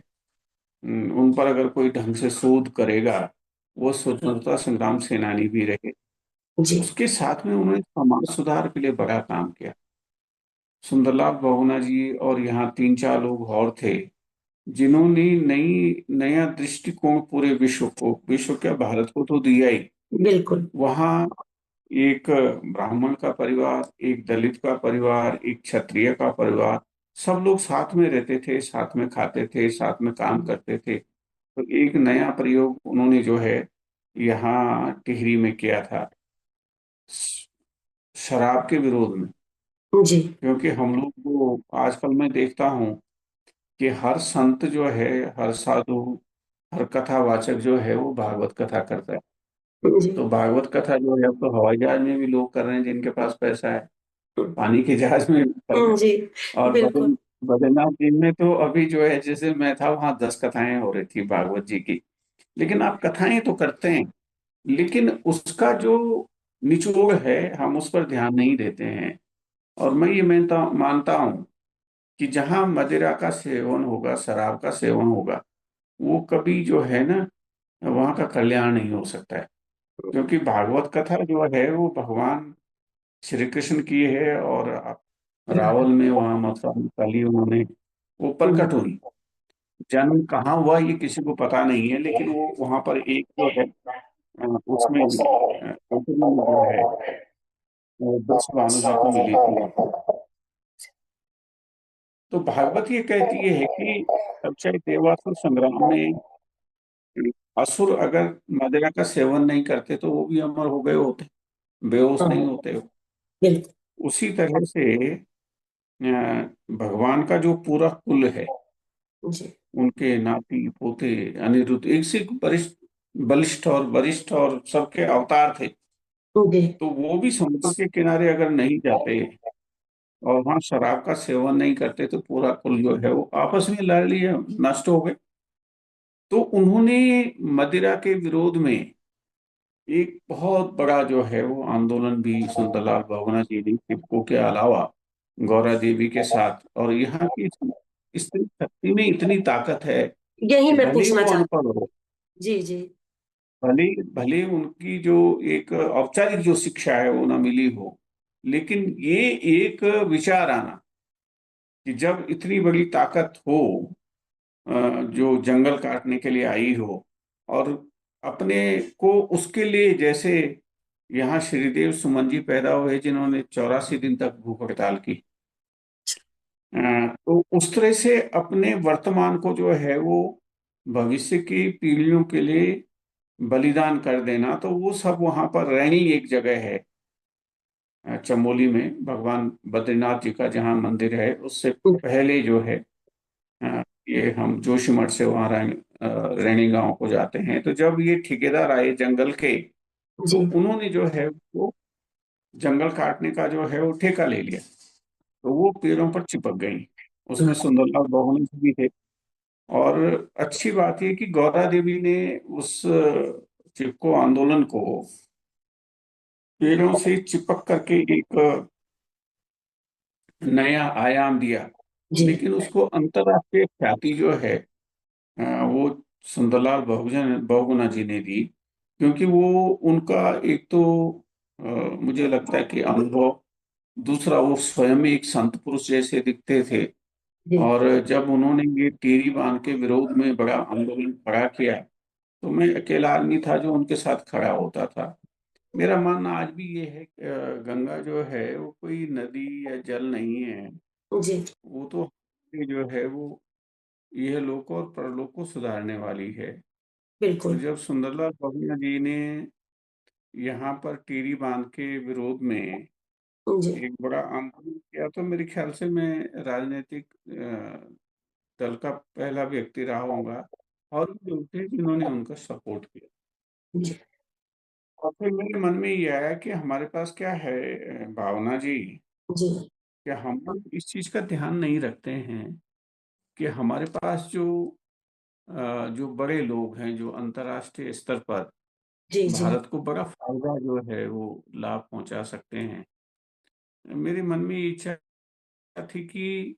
उन पर अगर कोई ढंग से शोध करेगा, वो स्वतंत्रता संग्राम सेनानी भी रहे। जी। उसके साथ में उन्होंने समाज सुधार के लिए बड़ा काम किया। सुंदरलाल बहुगुणा जी और यहाँ तीन चार लोग और थे, जिन्होंने नई नया दृष्टिकोण पूरे विश्व को, विश्व क्या भारत को तो दिया ही। बिल्कुल। वहाँ एक ब्राह्मण का परिवार, एक दलित का परिवार, एक क्षत्रिय का परिवार, सब लोग साथ में रहते थे, साथ में खाते थे, साथ में काम करते थे। तो एक नया प्रयोग उन्होंने जो है यहाँ टिहरी में किया था, श- शराब के विरोध में। जी। क्योंकि हम लोग को आजकल मैं देखता हूँ कि हर संत जो है, हर साधु, हर कथावाचक जो है वो भागवत कथा करता है। जी। तो भागवत कथा जो है अब तो हवाई जहाज में भी लोग कर रहे हैं, जिनके पास पैसा है, पानी के जहाज में भी कर रहे हैं। जी। और बिल्कुल। बद्रीनाथ जी में तो अभी जो है, जैसे मैं था वहां 10 कथाएं हो रही थी भागवत जी की। लेकिन आप कथाएं तो करते हैं, लेकिन उसका जो निचोड़ है हम उस पर ध्यान नहीं देते हैं। और मैं ये मानता मानता हूँ कि जहाँ मदिरा का सेवन होगा, शराब का सेवन होगा, वो कभी जो है ना, वहाँ का कल्याण नहीं हो सकता है। क्योंकि भागवत कथा जो है वो भगवान श्री कृष्ण की है, और रावल में वहाँ मथुरा में कली उन्होंने वो प्रकट हुई। जन्म कहाँ हुआ ये किसी को पता नहीं है, लेकिन वो वहाँ पर एक जो है, उसमें उपमा में जो है वो दस भानु जी को मिली थी। तो भागवत ये कहती है कि अब चाहे देवासुर संग्राम में असुर अगर मदिरा का सेवन नहीं करते तो वो भी अमर हो गए होते, बेहोश नहीं हाँ। होते। बिल्कुल। उसी तरह से भगवान का जो पूरा कुल है, जी। उनके नाती पोते अनिरुद्ध, एक से एक वरिष्ठ, बलिष्ठ और वरिष्ठ और सबके अवतार थे। जी। तो वो भी समुद्र के किनारे अगर नहीं जाते और वहां शराब का सेवन नहीं करते, तो पूरा कुल जो है वो आपस में लड़ लिए, नष्ट हो गए। तो उन्होंने मदिरा के विरोध में एक बहुत बड़ा जो है वो आंदोलन भी सुंदरलाल बहुगुणा जी ने टिप्को के अलावा गौरा देवी के साथ, और यहाँ की स्त्री शक्ति में इतनी ताकत है यही कि मैं भले पूछना वो चाहती। अनपढ़ हो, जी। जी। भले भले उनकी जो एक औपचारिक जो शिक्षा है वो ना मिली हो, लेकिन ये एक विचार आना कि जब इतनी बड़ी ताकत हो, जो जंगल काटने के लिए आई हो, और अपने को उसके लिए, जैसे यहाँ श्रीदेव सुमन जी पैदा हुए जिन्होंने 84 दिन तक भूख हड़ताल की, तो उस तरह से अपने वर्तमान को जो है वो भविष्य की पीढ़ियों के लिए बलिदान कर देना। तो वो सब वहां पर रैनी एक जगह है, चमोली में भगवान बद्रीनाथ जी का जहाँ मंदिर है, उससे पहले जो है, ये हम जोशीमठ से वहाँ रैनी गांव को जाते हैं। तो जब ये ठेकेदार आए जंगल के, तो जी। उन्होंने जो है वो जंगल काटने का जो है वो ठेका ले लिया। तो वो पेड़ों पर चिपक गई। उसमें सुंदरलाल बहुगुणा जी भी थे। और अच्छी बात ये कि गौरा देवी ने उस चिपको आंदोलन को पेड़ों से चिपक करके एक नया आयाम दिया। जी लेकिन उसको अंतर्राष्ट्रीय ख्याति जो है वो सुंदरलाल बहुगुणा जी ने दी, क्योंकि वो उनका एक तो अ, मुझे लगता है कि अनुभव, दूसरा वो स्वयं एक संत पुरुष जैसे दिखते थे। जी और जब उन्होंने ये टेरी बांध के विरोध में बड़ा आंदोलन खड़ा किया, तो मैं अकेला आदमी था जो उनके साथ खड़ा होता था। मेरा मानना आज भी ये है कि गंगा जो है वो कोई नदी या जल नहीं है। जी वो तो ये जो है वो यह लोक और परलोक को सुधारने वाली है। तो बिल्कुल। जब सुंदरलाल बहुगुणा जी ने यहाँ पर टेरी बांध के विरोध में जी एक बड़ा आंदोलन किया, तो मेरे ख्याल से मैं राजनीतिक दल का पहला व्यक्ति रहा होऊंगा, और भी लोग थे जिन्होंने उनका सपोर्ट किया। जी और फिर मेरे मन में ये आया कि हमारे पास क्या है, भावना जी, जी कि हम लोग इस चीज का ध्यान नहीं रखते हैं कि हमारे पास जो बड़े लोग हैं जो अंतर्राष्ट्रीय स्तर पर जी जी भारत को बड़ा फायदा जो है वो लाभ पहुंचा सकते हैं। मेरे मन में ये इच्छा थी कि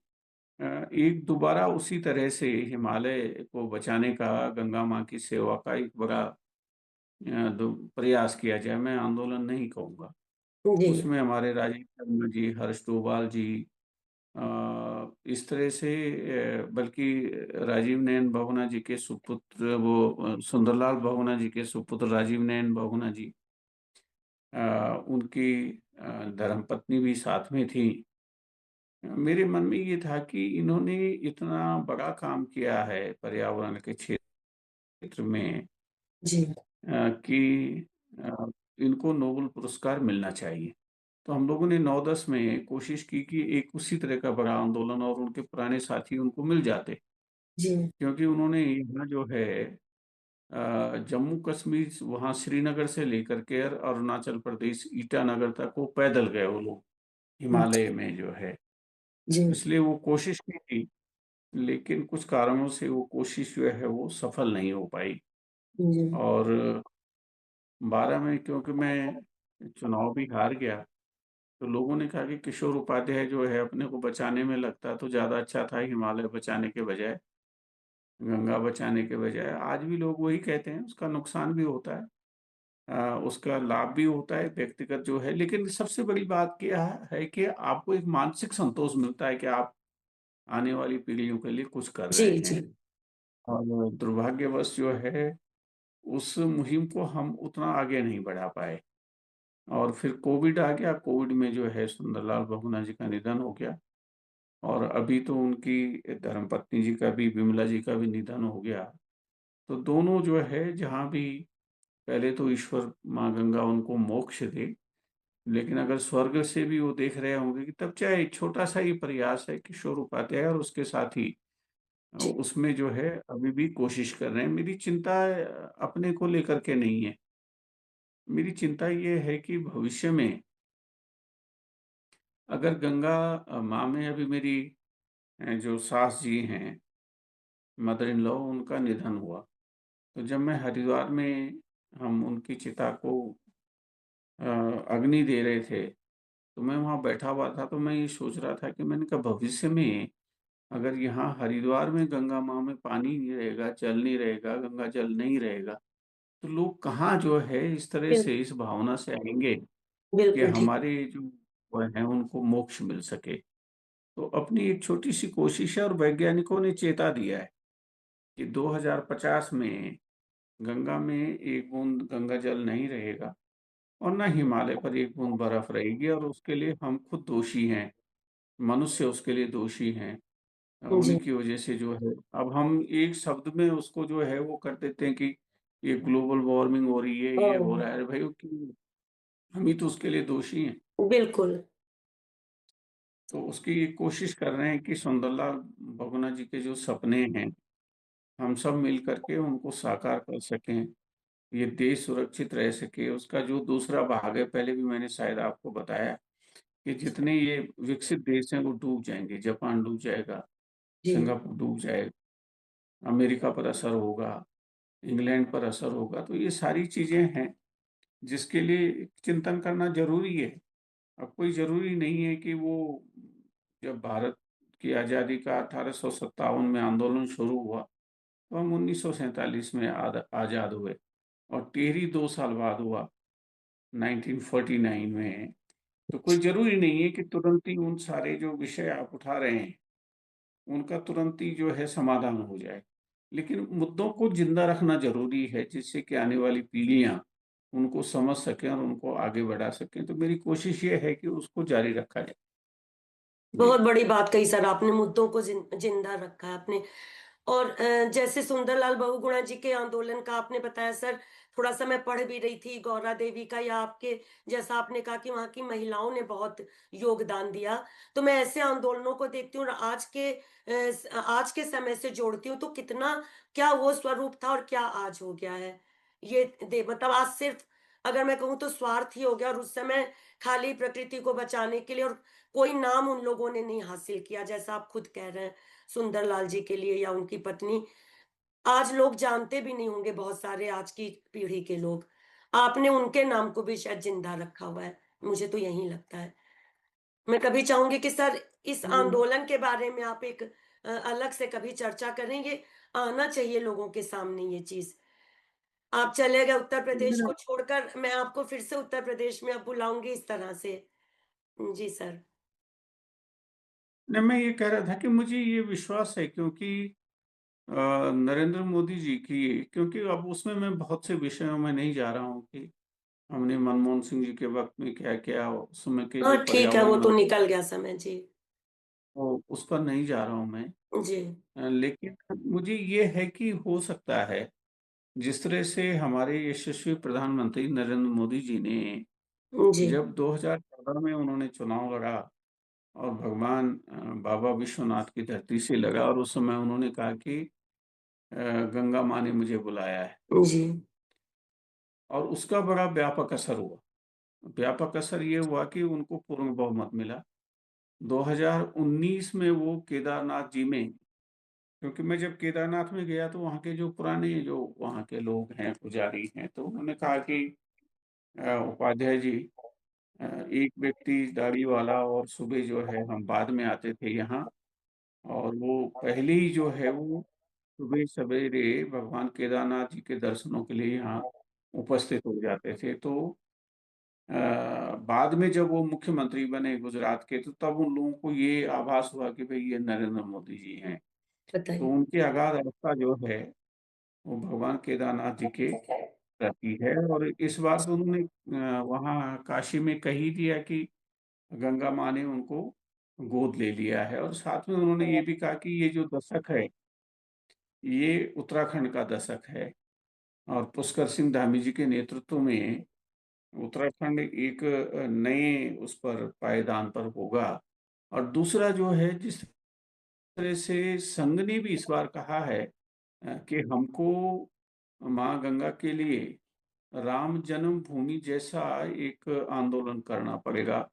एक दोबारा उसी तरह से हिमालय को बचाने का, गंगा माँ की सेवा का एक बड़ा प्रयास किया जाए। मैं आंदोलन नहीं कहूँगा। जी उसमें हमारे राजीव शर्मा जी, हर्ष डोभाल जी, इस तरह से, बल्कि राजीव नयन बहुगुणा जी के सुपुत्र, वो सुंदरलाल बहुगुणा जी के सुपुत्र राजीव नयन बहुगुणा जी, उनकी धर्मपत्नी भी साथ में थी। मेरे मन में ये था कि इन्होंने इतना बड़ा काम किया है पर्यावरण के क्षेत्र में, जी कि इनको नोबेल पुरस्कार मिलना चाहिए। तो हम लोगों ने 9-10 में कोशिश की कि एक उसी तरह का बड़ा आंदोलन, और उनके पुराने साथी उनको मिल जाते, जी क्योंकि उन्होंने यहाँ जो है जम्मू कश्मीर, वहाँ श्रीनगर से लेकर के अरुणाचल प्रदेश ईटानगर तक वो पैदल गए वो लोग, हिमालय में जो है। जी इसलिए वो कोशिश की थी, लेकिन कुछ कारणों से वो कोशिश जो है वो सफल नहीं हो पाई। जी और 12 में क्योंकि मैं चुनाव भी हार गया, तो लोगों ने कहा कि किशोर उपाध्याय जो है अपने को बचाने में लगता तो ज्यादा अच्छा था, हिमालय बचाने के बजाय, गंगा बचाने के बजाय। आज भी लोग वही कहते हैं। उसका नुकसान भी होता है, उसका लाभ भी होता है व्यक्तिगत जो है, लेकिन सबसे बड़ी बात क्या है कि आपको एक मानसिक संतोष मिलता है कि आप आने वाली पीढ़ियों के लिए कुछ कर जी रहे जी हैं। और दुर्भाग्यवश जो है उस मुहिम को हम उतना आगे नहीं बढ़ा पाए। और फिर कोविड आ गया। कोविड में जो है सुंदरलाल बहुगुणा जी का निधन हो गया, और अभी तो उनकी धर्मपत्नी जी का भी, विमला जी का भी निधन हो गया। तो दोनों जो है जहाँ भी, पहले तो ईश्वर माँ गंगा उनको मोक्ष दे, लेकिन अगर स्वर्ग से भी वो देख रहे होंगे कि तब चाहे छोटा सा ही प्रयास है, किशोर उपाध्याय और उसके साथी जी उसमें जो है अभी भी कोशिश कर रहे हैं। मेरी चिंता अपने को लेकर के नहीं है। मेरी चिंता ये है कि भविष्य में अगर गंगा माँ में, अभी मेरी जो सास जी हैं, मदर इन लॉ, उनका निधन हुआ, तो जब मैं हरिद्वार में, हम उनकी चिता को अ, अग्नि दे रहे थे, तो मैं वहाँ बैठा हुआ था, तो मैं ये सोच रहा था कि मैंने कहा भविष्य में अगर यहाँ हरिद्वार में गंगा माँ में पानी नहीं रहेगा, जल नहीं रहेगा, गंगा जल नहीं रहेगा, तो लोग कहाँ जो है इस तरह बिल, से, इस भावना से आएंगे कि बिल्कुल ठीक। हमारे जो वो है उनको मोक्ष मिल सके। तो अपनी एक छोटी सी कोशिश है, और वैज्ञानिकों ने चेता दिया है कि 2050 में गंगा में एक बूंद गंगा जल नहीं रहेगा, और न हिमालय पर एक बूंद बर्फ रहेगी, और उसके लिए हम खुद दोषी हैं। मनुष्य उसके लिए दोषी हैं। उन्हीं जी की वजह से जो है, अब हम एक शब्द में उसको जो है वो कर देते हैं कि ये ग्लोबल वार्मिंग हो रही है, ओ ये हो रहा है। अरे भाई, वो हम ही तो उसके लिए दोषी हैं। बिल्कुल। तो उसकी एक कोशिश कर रहे हैं कि सुंदरलाल बहुगुणा जी के जो सपने हैं, हम सब मिल करके उनको साकार कर सकें, ये देश सुरक्षित रह सके। उसका जो दूसरा भाग है, पहले भी मैंने शायद आपको बताया कि जितने ये विकसित देश हैं वो डूब जाएंगे। जापान डूब जाएगा, जी सिंगापुर डूब जाएगा, अमेरिका पर असर होगा, इंग्लैंड पर असर होगा। तो ये सारी चीजें हैं जिसके लिए चिंतन करना जरूरी है। अब कोई जरूरी नहीं है कि वो, जब भारत की आज़ादी का 1857 में आंदोलन शुरू हुआ तो हम 1947 में आज़ाद हुए, और टिहरी 2 साल बाद हुआ, 1949 में। तो कोई जरूरी नहीं है कि तुरंत ही उन सारे जो विषय आप उठा रहे हैं उनका तुरंत ही जो है समाधान हो जाए। लेकिन मुद्दों को जिंदा रखना जरूरी है, जिससे कि आने वाली पीढ़ियां उनको समझ सकें और उनको आगे बढ़ा सकें। तो मेरी कोशिश ये है कि उसको जारी रखा जाए। जी। बहुत बड़ी बात कही सर आपने, मुद्दों को जिंदा रखा है आपने। और जैसे सुंदरलाल बहुगुणा जी के आंदोलन का आपने बताया सर, थोड़ा सा मैं पढ़ भी रही थी गौरा देवी का, या आपके जैसा आपने कहा कि वहां की महिलाओं ने बहुत योगदान दिया। तो मैं ऐसे आंदोलनों को देखती हूँ और आज के समय से जोड़ती हूँ, तो कितना, क्या वो स्वरूप था और क्या आज हो गया है। ये दे मतलब आज सिर्फ, अगर मैं कहूँ तो स्वार्थ ही हो गया, और उस समय खाली प्रकृति को बचाने के लिए, और कोई नाम उन लोगों ने नहीं हासिल किया, जैसा आप खुद कह रहे हैं सुंदरलाल जी के लिए या उनकी पत्नी। आज लोग जानते भी नहीं होंगे, बहुत सारे आज की पीढ़ी के लोग। आपने उनके नाम को भी शायद जिंदा रखा हुआ है, मुझे तो यही लगता है। मैं कभी चाहूंगी कि सर इस आंदोलन के बारे में आप एक अलग से कभी चर्चा करेंगे। आना चाहिए लोगों के सामने ये चीज। आप चले गए उत्तर प्रदेश मेरा को छोड़कर, मैं आपको फिर से उत्तर प्रदेश में अब बुलाऊंगी इस तरह से। जी सर। मैं ये कह रहा था कि मुझे ये विश्वास है, क्योंकि नरेंद्र मोदी जी की, क्योंकि अब उसमें मैं बहुत से विषयों में नहीं जा रहा हूँ कि हमने मनमोहन सिंह जी के वक्त में क्या किया, उस समय के हाँ जो ठीक है, वो पर्यावरण तो मंत्री, निकल गया समय जी। तो उस पर नहीं जा रहा हूँ मैं। जी। लेकिन मुझे ये है कि हो सकता है, जिस तरह से हमारे यशस्वी प्रधानमंत्री नरेंद्र मोदी जी ने, जी। जब 2014 में उन्होंने चुनाव लड़ा और भगवान बाबा विश्वनाथ की धरती से लगा, और उस समय उन्होंने कहा कि अ, गंगा माँ ने मुझे बुलाया है, जी। और उसका बड़ा व्यापक असर हुआ। व्यापक असर ये हुआ कि उनको पूर्ण बहुमत मिला। 2019 में वो केदारनाथ जी में, क्योंकि मैं जब केदारनाथ में गया तो वहाँ के जो पुराने जो वहाँ के लोग हैं, पुजारी हैं, तो उन्होंने कहा कि उपाध्याय जी, एक व्यक्ति दाढ़ी वाला, और सुबह जो है हम बाद में आते थे यहाँ, और वो पहले ही जो है वो सुबह सवेरे भगवान केदारनाथ जी के दर्शनों के लिए यहाँ उपस्थित हो जाते थे। तो बाद में जब वो मुख्यमंत्री बने गुजरात के, तो तब उन लोगों को ये आभास हुआ कि भाई ये नरेंद्र मोदी जी हैं। तो बताइए। उनकी अगाध आस्था जो है वो भगवान केदारनाथ जी के प्रति है। और इस बार तो उन्होंने वहाँ काशी में कह ही दिया कि गंगा माँ ने उनको गोद ले लिया है। और साथ में उन्होंने ये भी कहा कि ये जो दशक है ये उत्तराखंड का दशक है, और पुष्कर सिंह धामी जी के नेतृत्व में उत्तराखंड एक नए उस पर पायदान पर होगा। और दूसरा जो है, जिस तरह से संघ ने भी इस बार कहा है कि हमको माँ गंगा के लिए राम जन्मभूमि जैसा एक आंदोलन करना पड़ेगा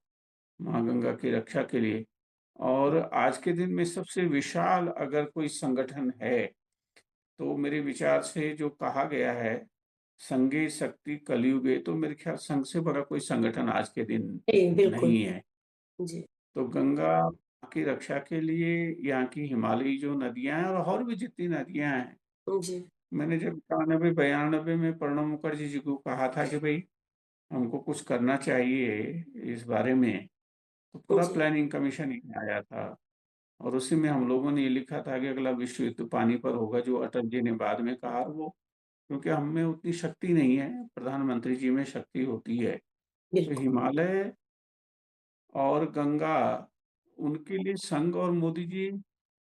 माँ गंगा की रक्षा के लिए। और आज के दिन में सबसे विशाल अगर कोई संगठन है, तो मेरे विचार से जो कहा गया है, संघे शक्ति कलयुगे, तो मेरे ख्याल संघ से बड़ा कोई संगठन आज के दिन जी बिल्कुल। नहीं है। जी। तो गंगा की रक्षा के लिए यहाँ की हिमालयी जो नदियां हैं, और भी जितनी नदियां हैं, जी। मैंने जब 91 92 में प्रणब मुखर्जी जी को कहा था कि भाई हमको कुछ करना चाहिए इस बारे में, तो पूरा जी। प्लानिंग कमीशन ही आया था। और उसी में हम लोगों ने ये लिखा था कि अगला विश्व युद्ध पानी पर होगा, जो अटल जी ने बाद में कहा। वो क्योंकि हम में उतनी शक्ति नहीं है, प्रधानमंत्री जी में शक्ति होती है। तो बिल्कुल। हिमालय और गंगा, उनके लिए संघ और मोदी जी,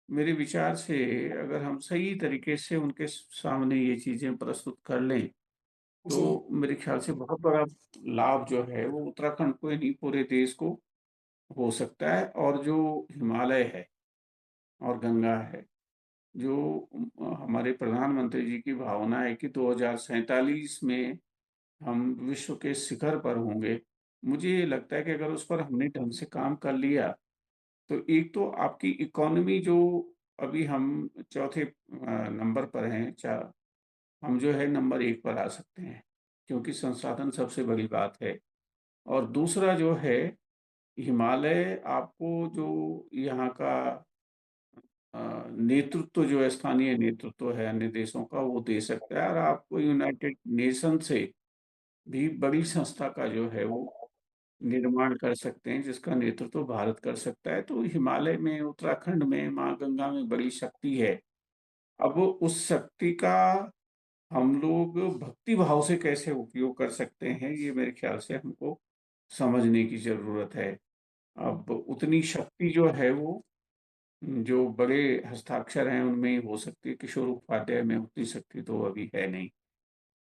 मेरे विचार से अगर हम सही तरीके से उनके सामने ये चीजें प्रस्तुत कर लें, जी। तो मेरे ख्याल से बहुत बड़ा लाभ जो है वो उत्तराखंड को ही नहीं पूरे देश को हो सकता है। और जो हिमालय है और गंगा है, जो हमारे प्रधानमंत्री जी की भावना है कि 2047 में हम विश्व के शिखर पर होंगे, मुझे ये लगता है कि अगर उस पर हमने ढंग से काम कर लिया, तो एक तो आपकी इकोनॉमी जो अभी हम चौथे नंबर पर हैं। हम जो है नंबर 1 पर आ सकते हैं, क्योंकि संसाधन सबसे बड़ी बात है। और दूसरा जो है, हिमालय आपको जो यहाँ का नेतृत्व, जो है स्थानीय नेतृत्व है अन्य देशों का, वो दे सकता है। और आपको यूनाइटेड नेशन से भी बड़ी संस्था का जो है वो निर्माण कर सकते हैं, जिसका नेतृत्व भारत कर सकता है। तो हिमालय में, उत्तराखंड में, माँ गंगा में बड़ी शक्ति है। अब उस शक्ति का हम लोग भक्ति भाव से कैसे उपयोग कर सकते हैं, ये मेरे ख्याल से हमको समझने की जरूरत है। अब उतनी शक्ति जो है वो, जो बड़े हस्ताक्षर हैं उनमें ही हो सकती है। किशोर उपाध्याय में उतनी शक्ति तो अभी है नहीं।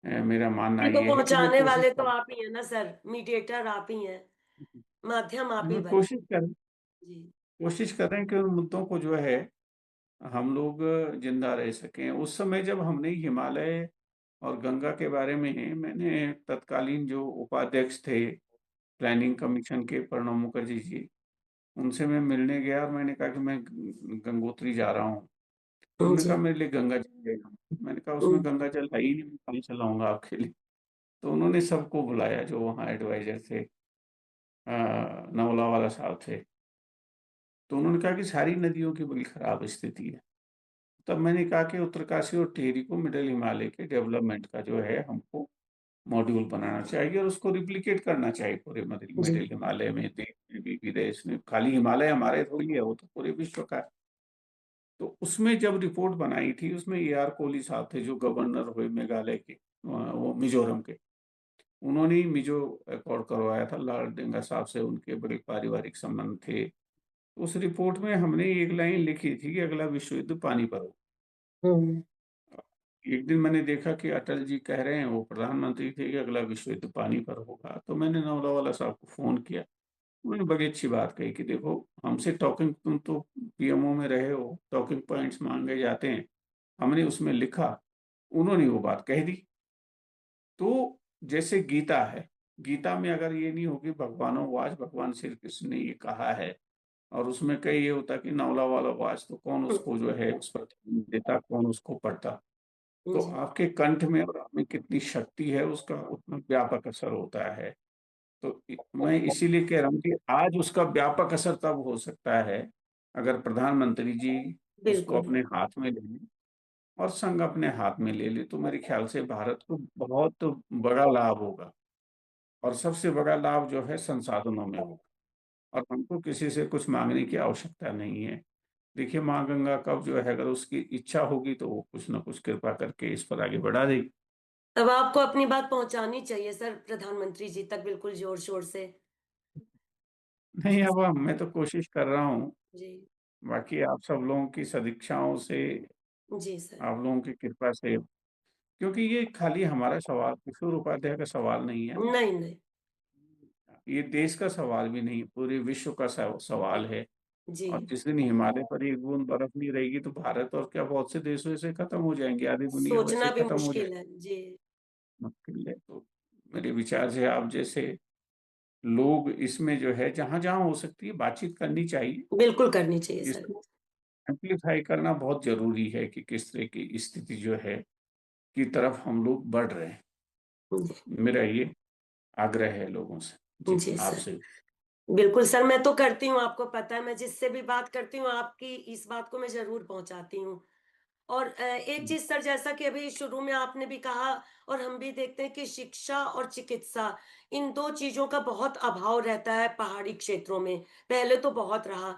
मेरा मानना देखो, ये है कि वो पहुंचाने कोशिश वाले तो कर आप ही हैं ना सर, मीडिएटर आप ही हैं, माध्यम आप ही मैं बने। कोशिश कर जी। कोशिश कर रहे हैं कि उन मुद्दों को जो है हम लोग जिंदा रह सकें। उस समय जब हमने हिमालय और गंगा के बारे में, मैंने तत्कालीन जो उपाध्यक्ष थे प्लानिंग कमीशन के, प्रणब मुखर्जी जी, उनसे मैं मिलने गया और मैंने कहा कि मैं गंगोत्री जा रहा हूँ। तो उन्होंने कहा जी। मेरे लिए गंगा जल लेगा। मैंने कहा उसमें हम्म। गंगा जल है ही नहीं, मैं कहाँ से लाऊंगा आपके लिए। तो उन्होंने सबको बुलाया जो वहाँ एडवाइजर थे, नवला वाला साहब थे। तो उन्होंने कहा कि सारी नदियों की बड़ी खराब स्थिति है। तब मैंने कहा कि उत्तरकाशी और टिहरी को मिडिल हिमालय के डेवलपमेंट का जो है हमको मॉड्यूल बनाना चाहिए और उसको रिप्लिकेट करना चाहिए पूरे मिडिल जी। मिडिल हिमालय में, देश में भी, विदेश में। खाली हिमालय हमारे थोड़ी है, वो तो पूरे विश्व का है। तो उसमें जब रिपोर्ट बनाई थी, उसमें AR कोहली साहब थे जो गवर्नर हुए मेघालय के, वो मिजोरम के। उन्होंने ही मिजो अकॉर्ड करवाया था लॉर्ड डेंगा साहब से, उनके बड़े पारिवारिक संबंध थे। उस रिपोर्ट में हमने एक लाइन लिखी थी कि अगला विश्व युद्ध पानी पर हो। हम्म। एक दिन मैंने देखा कि अटल जी कह रहे हैं, वो प्रधानमंत्री थे, कि अगला विश्व युद्ध पानी पर होगा। तो मैंने नौलावाला साहब को फोन किया। उन्होंने बड़ी अच्छी बात कही कि देखो, हमसे टॉकिंग, तुम तो PMO में रहे हो, टॉकिंग पॉइंट्स मांगे जाते हैं, हमने उसमें लिखा, उन्होंने वो बात कह दी। तो जैसे गीता है, गीता में अगर ये नहीं होगी भगवानों वाच, भगवान श्री कृष्ण ने ये कहा है, और उसमें कई ये होता कि नौला वाला वाच, तो कौन उसको जो है उस पर ध्यान देता, कौन उसको पढ़ता। तो जी। आपके कंठ में और आप में कितनी शक्ति है, उसका उतना व्यापक असर होता है। तो मैं इसीलिए कह रहा हूँ कि आज उसका व्यापक असर तब हो सकता है अगर प्रधानमंत्री जी उसको बिल्कुल। अपने हाथ में ले लें और संघ अपने हाथ में ले ले। तो मेरे ख्याल से भारत को बहुत बड़ा लाभ होगा, और सबसे बड़ा लाभ जो है संसाधनों में होगा। और हमको किसी से कुछ मांगने की आवश्यकता नहीं है। देखिए, माँ गंगा कब जो है, अगर उसकी इच्छा होगी तो वो कुछ ना कुछ कृपा करके इस पर आगे बढ़ा देगी। अब आपको अपनी बात पहुंचानी चाहिए सर प्रधानमंत्री जी तक, बिल्कुल जोर शोर से। नहीं, अब मैं तो कोशिश कर रहा हूँ। जी। बाकी आप सब लोगों की सदिच्छाओं से, जी सर। आप लोगों की कृपा से, क्योंकि ये खाली हमारा सवाल, किशोर उपाध्याय का सवाल नहीं है, नहीं नहीं। ये देश का सवाल भी नहीं, पूरे विश्व का सवाल है। जी। और जिस दिन हिमालय पर एक बूंद बर्फ नहीं रहेगी तो भारत और क्या, बहुत से देशों से खत्म हो जाएंगे, आधी दुनिया वैसे सोचना भी खत्म हो मुश्किल जाएगी। है। जी। मुश्किल है। तो मेरे विचार से आप जैसे लोग इसमें जो है, जहां जहां हो सकती है बातचीत करनी चाहिए। बिल्कुल करनी चाहिए सर। इसको एम्पलीफाई करना बहुत जरूरी है कि किस तरह की स्थिति जो है की तरफ हम लोग बढ़ रहे हैं। जी। मेरा ये आग्रह है लोगों से। जी, जी सर। आपसे। बिल्कुल सर, मैं तो करती हूँ, आपको पता है मैं जिससे भी बात करती हूँ आपकी इस बात को मैं जरूर पहुंचाती हूँ। और एक चीज सर, जैसा कि अभी शुरू में आपने भी कहा और हम भी देखते हैं कि शिक्षा और चिकित्सा, इन दो चीजों का बहुत अभाव रहता है पहाड़ी क्षेत्रों में। पहले तो बहुत रहा,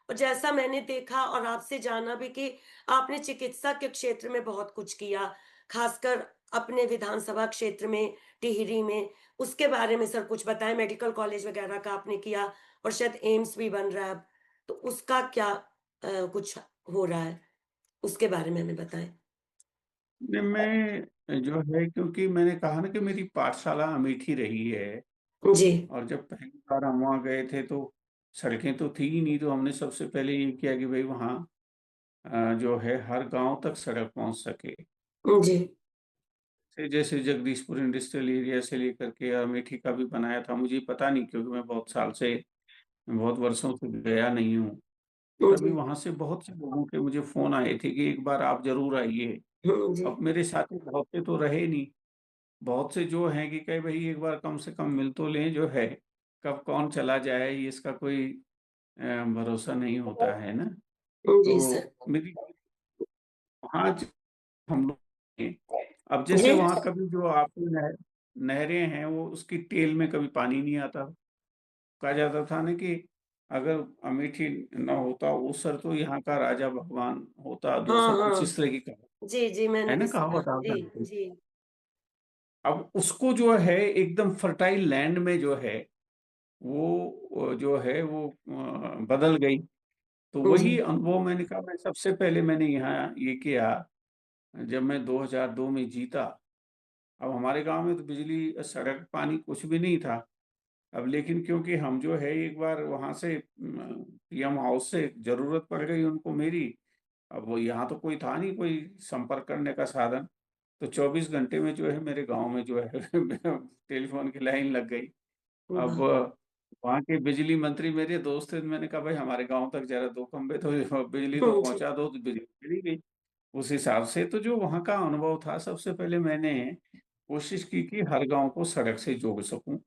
और जैसा मैंने देखा और आपसे जाना भी कि आपने चिकित्सा के क्षेत्र में बहुत कुछ किया, खासकर अपने विधानसभा क्षेत्र में, टिहरी में। उसके बारे में सर कुछ बताएं, मेडिकल कॉलेज वगैरह का आपने किया, और शायद एम्स भी बन रहा है अब, तो उसका क्या कुछ हो रहा है, उसके बारे में हमें बताएं। मैं जो है, क्योंकि मैंने कहा ना कि मेरी पाठशाला अमेठी रही है, जी। और जब पहली बार हम वहाँ गए थे तो सड़कें तो थी ही नहीं। तो हमने सबसे पहले ये किया कि भाई वहाँ जो है हर गांव तक सड़क पहुंच सके। जी। जैसे जगदीशपुर इंडस्ट्रियल एरिया से लेकर के अमेठी का भी बनाया था। मुझे पता नहीं, क्योंकि मैं बहुत साल से, बहुत वर्षों से गया नहीं हूँ। तभी जी। वहां से बहुत से लोगों के मुझे फोन आए थे कि एक बार आप जरूर आइए। जी। अब मेरे साथी बहुत से तो रहे नहीं, बहुत से जो हैं कि कहे भाई एक बार कम से कम मिल तो लें, जो है कब कौन चला जाए ये इसका कोई भरोसा नहीं होता है ना। जी सर। तो मेरी वहाँ हम लोग हैं। अब जैसे ये। वहाँ कभी जो आपकी नहरें हैं वो उसकी टेल में कभी पानी नहीं आता। कहा जाता था ना कि अगर अमेठी न होता उसर तो यहाँ का राजा भगवान होता हाँ दूसर, कुछ इस हाँ। तरह की कहावत जी जी, मैंने है भी ना, सुना। कहावत आप जी जानते हैं। जी। अब उसको जो है एकदम फर्टाइल लैंड में जो है वो जो है वो बदल गई। तो जी वही अनुभव मैंने कहा, मैं सबसे पहले मैंने यहाँ ये किया जब मैं 2002 में जीता। अब हमारे गांव में तो बिजली सड़क पानी कुछ भी नहीं था। अब लेकिन क्योंकि हम जो है एक बार वहां से पीएम हाउस से जरूरत पड़ गई उनको मेरी। अब वो यहाँ तो कोई था नहीं, कोई संपर्क करने का साधन। तो 24 घंटे में जो है मेरे गांव में जो है टेलीफोन की लाइन लग गई। अब वाह। वहाँ के बिजली मंत्री मेरे दोस्त थे, मैंने कहा भाई हमारे गांव तक जरा दो खंबे तो बिजली तो जी पहुंचा दो, तो बिजली चली गई। उस हिसाब से तो जो वहाँ का अनुभव था, सबसे पहले मैंने कोशिश की कि हर गांव को सड़क से जोड़ सकूं।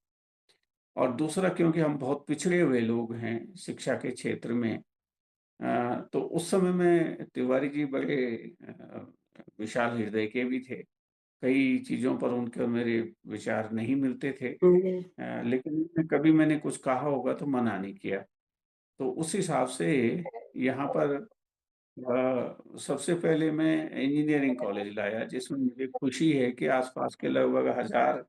और दूसरा क्योंकि हम बहुत पिछड़े हुए लोग हैं शिक्षा के क्षेत्र में, तो उस समय में तिवारी जी बड़े विशाल हृदय के भी थे। कई चीजों पर उनके मेरे विचार नहीं मिलते थे, जी लेकिन कभी मैंने कुछ कहा होगा तो मना नहीं किया। तो उस हिसाब से यहाँ पर सबसे पहले मैं इंजीनियरिंग कॉलेज लाया, जिसमें मुझे खुशी है कि आसपास के लगभग 1000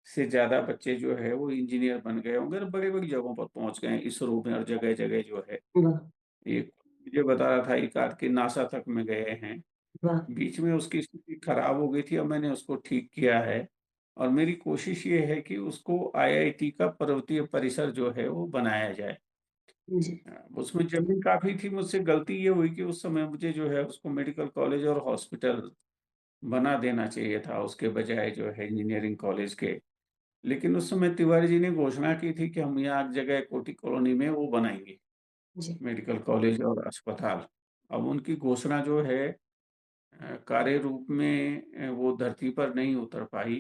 से ज्यादा बच्चे जो है वो इंजीनियर बन गए होंगे और बड़ी बड़ी जगहों पर पहुंच गए हैं इसरो में, और जगह जगह जो है वाह। एक मुझे बता रहा था एक आध के नासा तक में गए हैं। वाह। बीच में उसकी स्थिति खराब हो गई थी, अब मैंने उसको ठीक किया है। और मेरी कोशिश ये है कि उसको आईआईटी का पर्वतीय परिसर जो है वो बनाया जाए। जी उसमें जमीन काफी थी, मुझसे गलती ये हुई कि उस समय मुझे जो है उसको मेडिकल कॉलेज और हॉस्पिटल बना देना चाहिए था उसके बजाय जो है इंजीनियरिंग कॉलेज के। लेकिन उस समय तिवारी जी ने घोषणा की थी कि हम यहाँ जगह कोटी कॉलोनी में वो बनाएंगे जी मेडिकल कॉलेज और अस्पताल। अब उनकी घोषणा जो है कार्य रूप में वो धरती पर नहीं उतर पाई,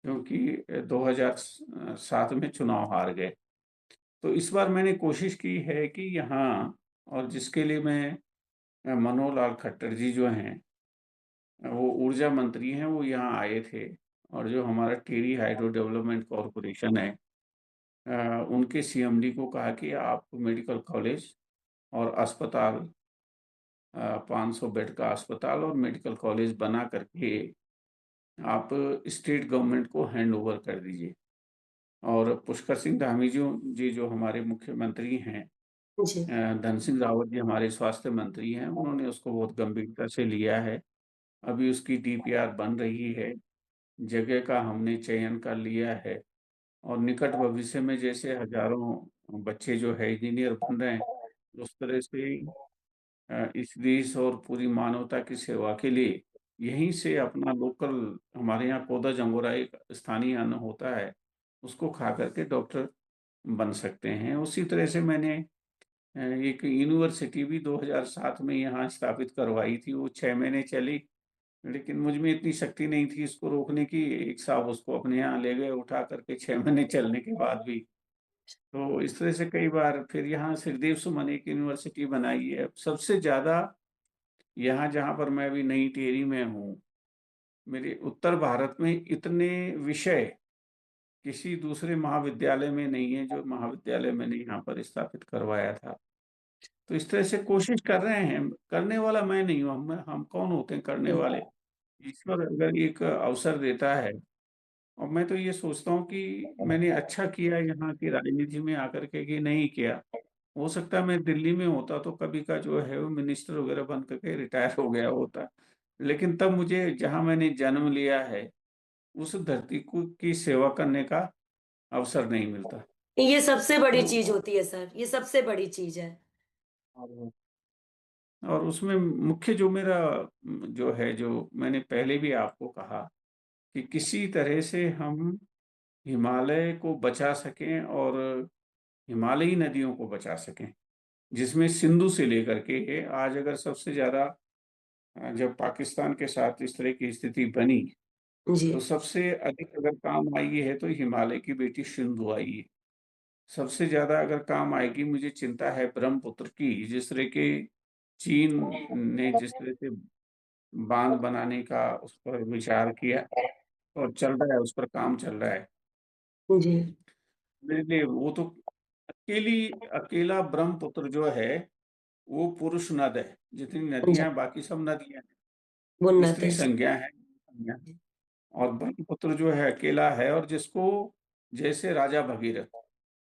क्योंकि 2007 में चुनाव हार गए। तो इस बार मैंने कोशिश की है कि यहाँ, और जिसके लिए मैं मनोहर लाल खट्टर जी जो हैं वो ऊर्जा मंत्री हैं, वो यहाँ आए थे। और जो हमारा टेरी हाइड्रो डेवलपमेंट कॉरपोरेशन है, उनके सीएमडी को कहा कि आप मेडिकल कॉलेज और अस्पताल, 500 बेड का अस्पताल और मेडिकल कॉलेज बना करके आप स्टेट गवर्नमेंट को हैंड ओवर कर दीजिए। और पुष्कर सिंह धामी जी जो हमारे मुख्यमंत्री हैं, जी धन सिंह रावत जी हमारे स्वास्थ्य मंत्री हैं, उन्होंने उसको बहुत गंभीरता से लिया है। अभी उसकी डीपीआर बन रही है, जगह का हमने चयन कर लिया है। और निकट भविष्य में जैसे हजारों बच्चे जो है इंजीनियर बन रहे हैं, उस तरह से इस देश और पूरी मानवता की सेवा के लिए यहीं से अपना लोकल, हमारे यहाँ कोदा जंगोरा एक स्थानीय अन्न होता है, उसको खा करके डॉक्टर बन सकते हैं। उसी तरह से मैंने एक यूनिवर्सिटी भी 2007 में यहाँ स्थापित करवाई थी, वो 6 महीने चली। लेकिन मुझ में इतनी शक्ति नहीं थी इसको रोकने की, एक साहब उसको अपने यहाँ ले गए उठा करके 6 महीने चलने के बाद भी। तो इस तरह से कई बार फिर यहाँ श्रीदेव सुमन एक यूनिवर्सिटी बनाई है। सबसे ज्यादा यहाँ जहाँ पर मैं अभी नई टिहरी में हूँ, मेरे उत्तर भारत में इतने विषय किसी दूसरे महाविद्यालय में नहीं है जो महाविद्यालय मैंने यहाँ पर स्थापित करवाया था। तो इस तरह से कोशिश कर रहे हैं। करने वाला मैं नहीं हूँ, हम कौन होते हैं करने जी। वाले। ईश्वर अगर एक अवसर देता है, और मैं तो ये सोचता हूँ कि मैंने अच्छा किया यहाँ की राजनीति में आकर के कि नहीं किया। हो सकता है मैं दिल्ली में होता तो कभी का जो है वो मिनिस्टर वगैरह बन करके रिटायर हो गया होता। लेकिन तब मुझे जहाँ मैंने जन्म लिया है उस धरती को की सेवा करने का अवसर नहीं मिलता। ये सबसे बड़ी तो चीज होती है सर, ये सबसे बड़ी चीज है। और और उसमें मुख्य जो मेरा जो है, जो मैंने पहले भी आपको कहा कि किसी तरह से हम हिमालय को बचा सकें और हिमालयी नदियों को बचा सकें। जिसमें सिंधु से लेकर के आज अगर सबसे ज्यादा जब पाकिस्तान के साथ इस तरह की स्थिति बनी, जी। तो सबसे अधिक अगर काम आई है तो हिमालय की बेटी सिंधु आई है। सबसे ज्यादा अगर काम आएगी, मुझे चिंता है ब्रह्मपुत्र की, जिस तरह के चीन ने जिस तरह से बांध बनाने का उस पर विचार किया और चल रहा है, उस पर काम चल रहा है। जी। मेरे लिए वो तो अकेला ब्रह्मपुत्र जो है वो पुरुष नद है। जितनी जी। नदियां हैं, बाकी सब नदियां हैं, उन्नत स्त्री है। जी। संज्ञा है, संज्ञा है। और ब्रह्मपुत्र जो है अकेला है, और जिसको जैसे राजा भगीरथ,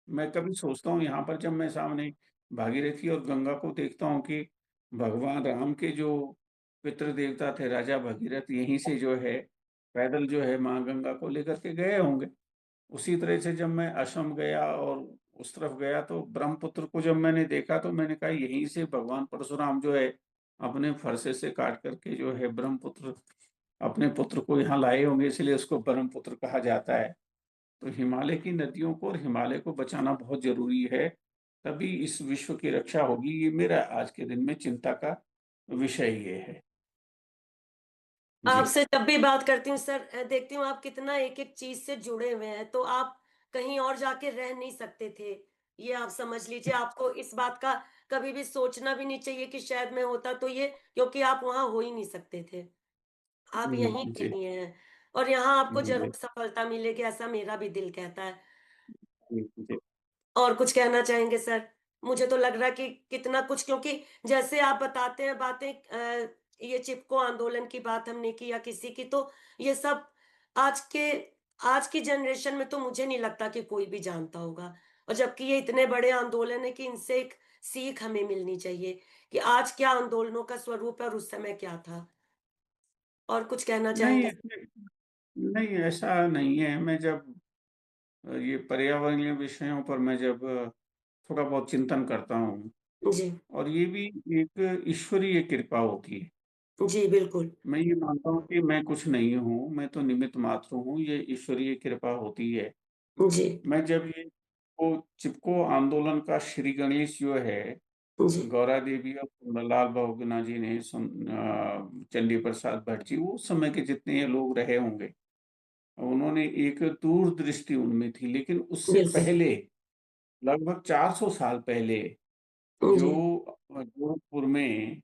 मैं कभी सोचता हूँ यहाँ पर जब मैं सामने भागीरथी और गंगा को देखता हूँ कि भगवान राम के जो पितृ देवता थे राजा भगीरथ, यहीं से जो है पैदल जो है माँ गंगा को लेकर के गए होंगे। उसी तरह से जब मैं असम गया और उस तरफ गया, तो ब्रह्मपुत्र को जब मैंने देखा तो मैंने कहा यहीं से भगवान परशुराम जो है अपने फरसे से काट करके जो है ब्रह्मपुत्र अपने पुत्र को यहाँ लाए होंगे, इसलिए उसको ब्रह्मपुत्र कहा जाता है। तो हिमालय की नदियों को और हिमालय को बचाना बहुत जरूरी है, तभी इस विश्व की रक्षा होगी। ये मेरा आज के दिन में चिंता का विषय ये है। जी। आपसे जब भी बात करती हूँ सर, देखती हूँ आप कितना एक एक चीज से जुड़े हुए हैं, तो आप कहीं और जाके रह नहीं सकते थे। ये आप समझ लीजिए, आपको इस बात का कभी भी सोचना भी नहीं चाहिए कि शायद मैं होता तो ये, क्योंकि आप वहां हो ही नहीं सकते थे। आप यहीं के जी। लिए हैं, और यहाँ आपको जी। जरूर सफलता मिलेगी, ऐसा मेरा भी दिल कहता है। जी। जी। और कुछ कहना चाहेंगे सर? मुझे तो लग रहा है कि कितना कुछ, क्योंकि जैसे आप बताते हैं बातें, ये चिपको आंदोलन की बात हमने की या किसी की, तो ये सब आज के आज की जनरेशन में तो मुझे नहीं लगता कि कोई भी जानता होगा। और जबकि ये इतने बड़े आंदोलन है कि इनसे एक सीख हमें मिलनी चाहिए कि आज क्या आंदोलनों का स्वरूप है और उस समय क्या था। और कुछ कहना नहीं, चाहेंगे? नहीं ऐसा नहीं है। मैं जब ये पर्यावरणीय विषयों पर मैं जब थोड़ा बहुत चिंतन करता हूँ, जी। और ये भी एक ईश्वरीय कृपा होती है। जी बिल्कुल। मैं ये मानता हूँ कि मैं कुछ नहीं हूँ, मैं तो निमित्त मात्र हूँ, ये ईश्वरीय कृपा होती है। जी। मैं जब ये वो चिपको आंदोलन का श्री गणेश जो है, जी। गौरा देवी और सुंदरलाल बहुगुणा जी ने चंडी प्रसाद भट्ट जी, वो उस समय के जितने ये लोग रहे होंगे, उन्होंने एक दूरदृष्टि उनमें थी। लेकिन उससे बिल्कुल। पहले, लगभग 400 साल पहले, जो जी। गोरखपुर में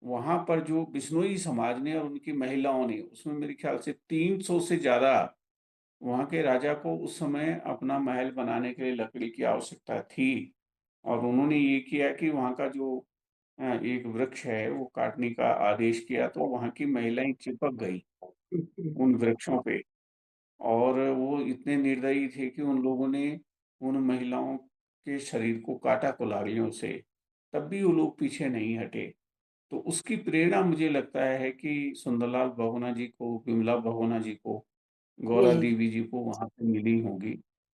वहां पर जो बिश्नोई समाज ने और उनकी महिलाओं ने, उसमें मेरे ख्याल से 300 से ज्यादा वहां के राजा को उस समय अपना महल बनाने के लिए लकड़ी की आवश्यकता थी। और उन्होंने ये किया कि वहां का जो एक वृक्ष है वो काटने का आदेश किया, तो वहां की महिलाएं चिपक गई उन वृक्षों पे। और वो इतने निर्दयी थे कि उन लोगों ने उन महिलाओं के शरीर को काटा कुल्हाड़ियों से, तब भी वो लोग पीछे नहीं हटे। तो उसकी प्रेरणा मुझे लगता है कि सुंदरलाल बहुगुणा जी को, विमला बहुगुणा जी को, गौरा मिलेगी। देवी जी को वहां से मिली होंगी।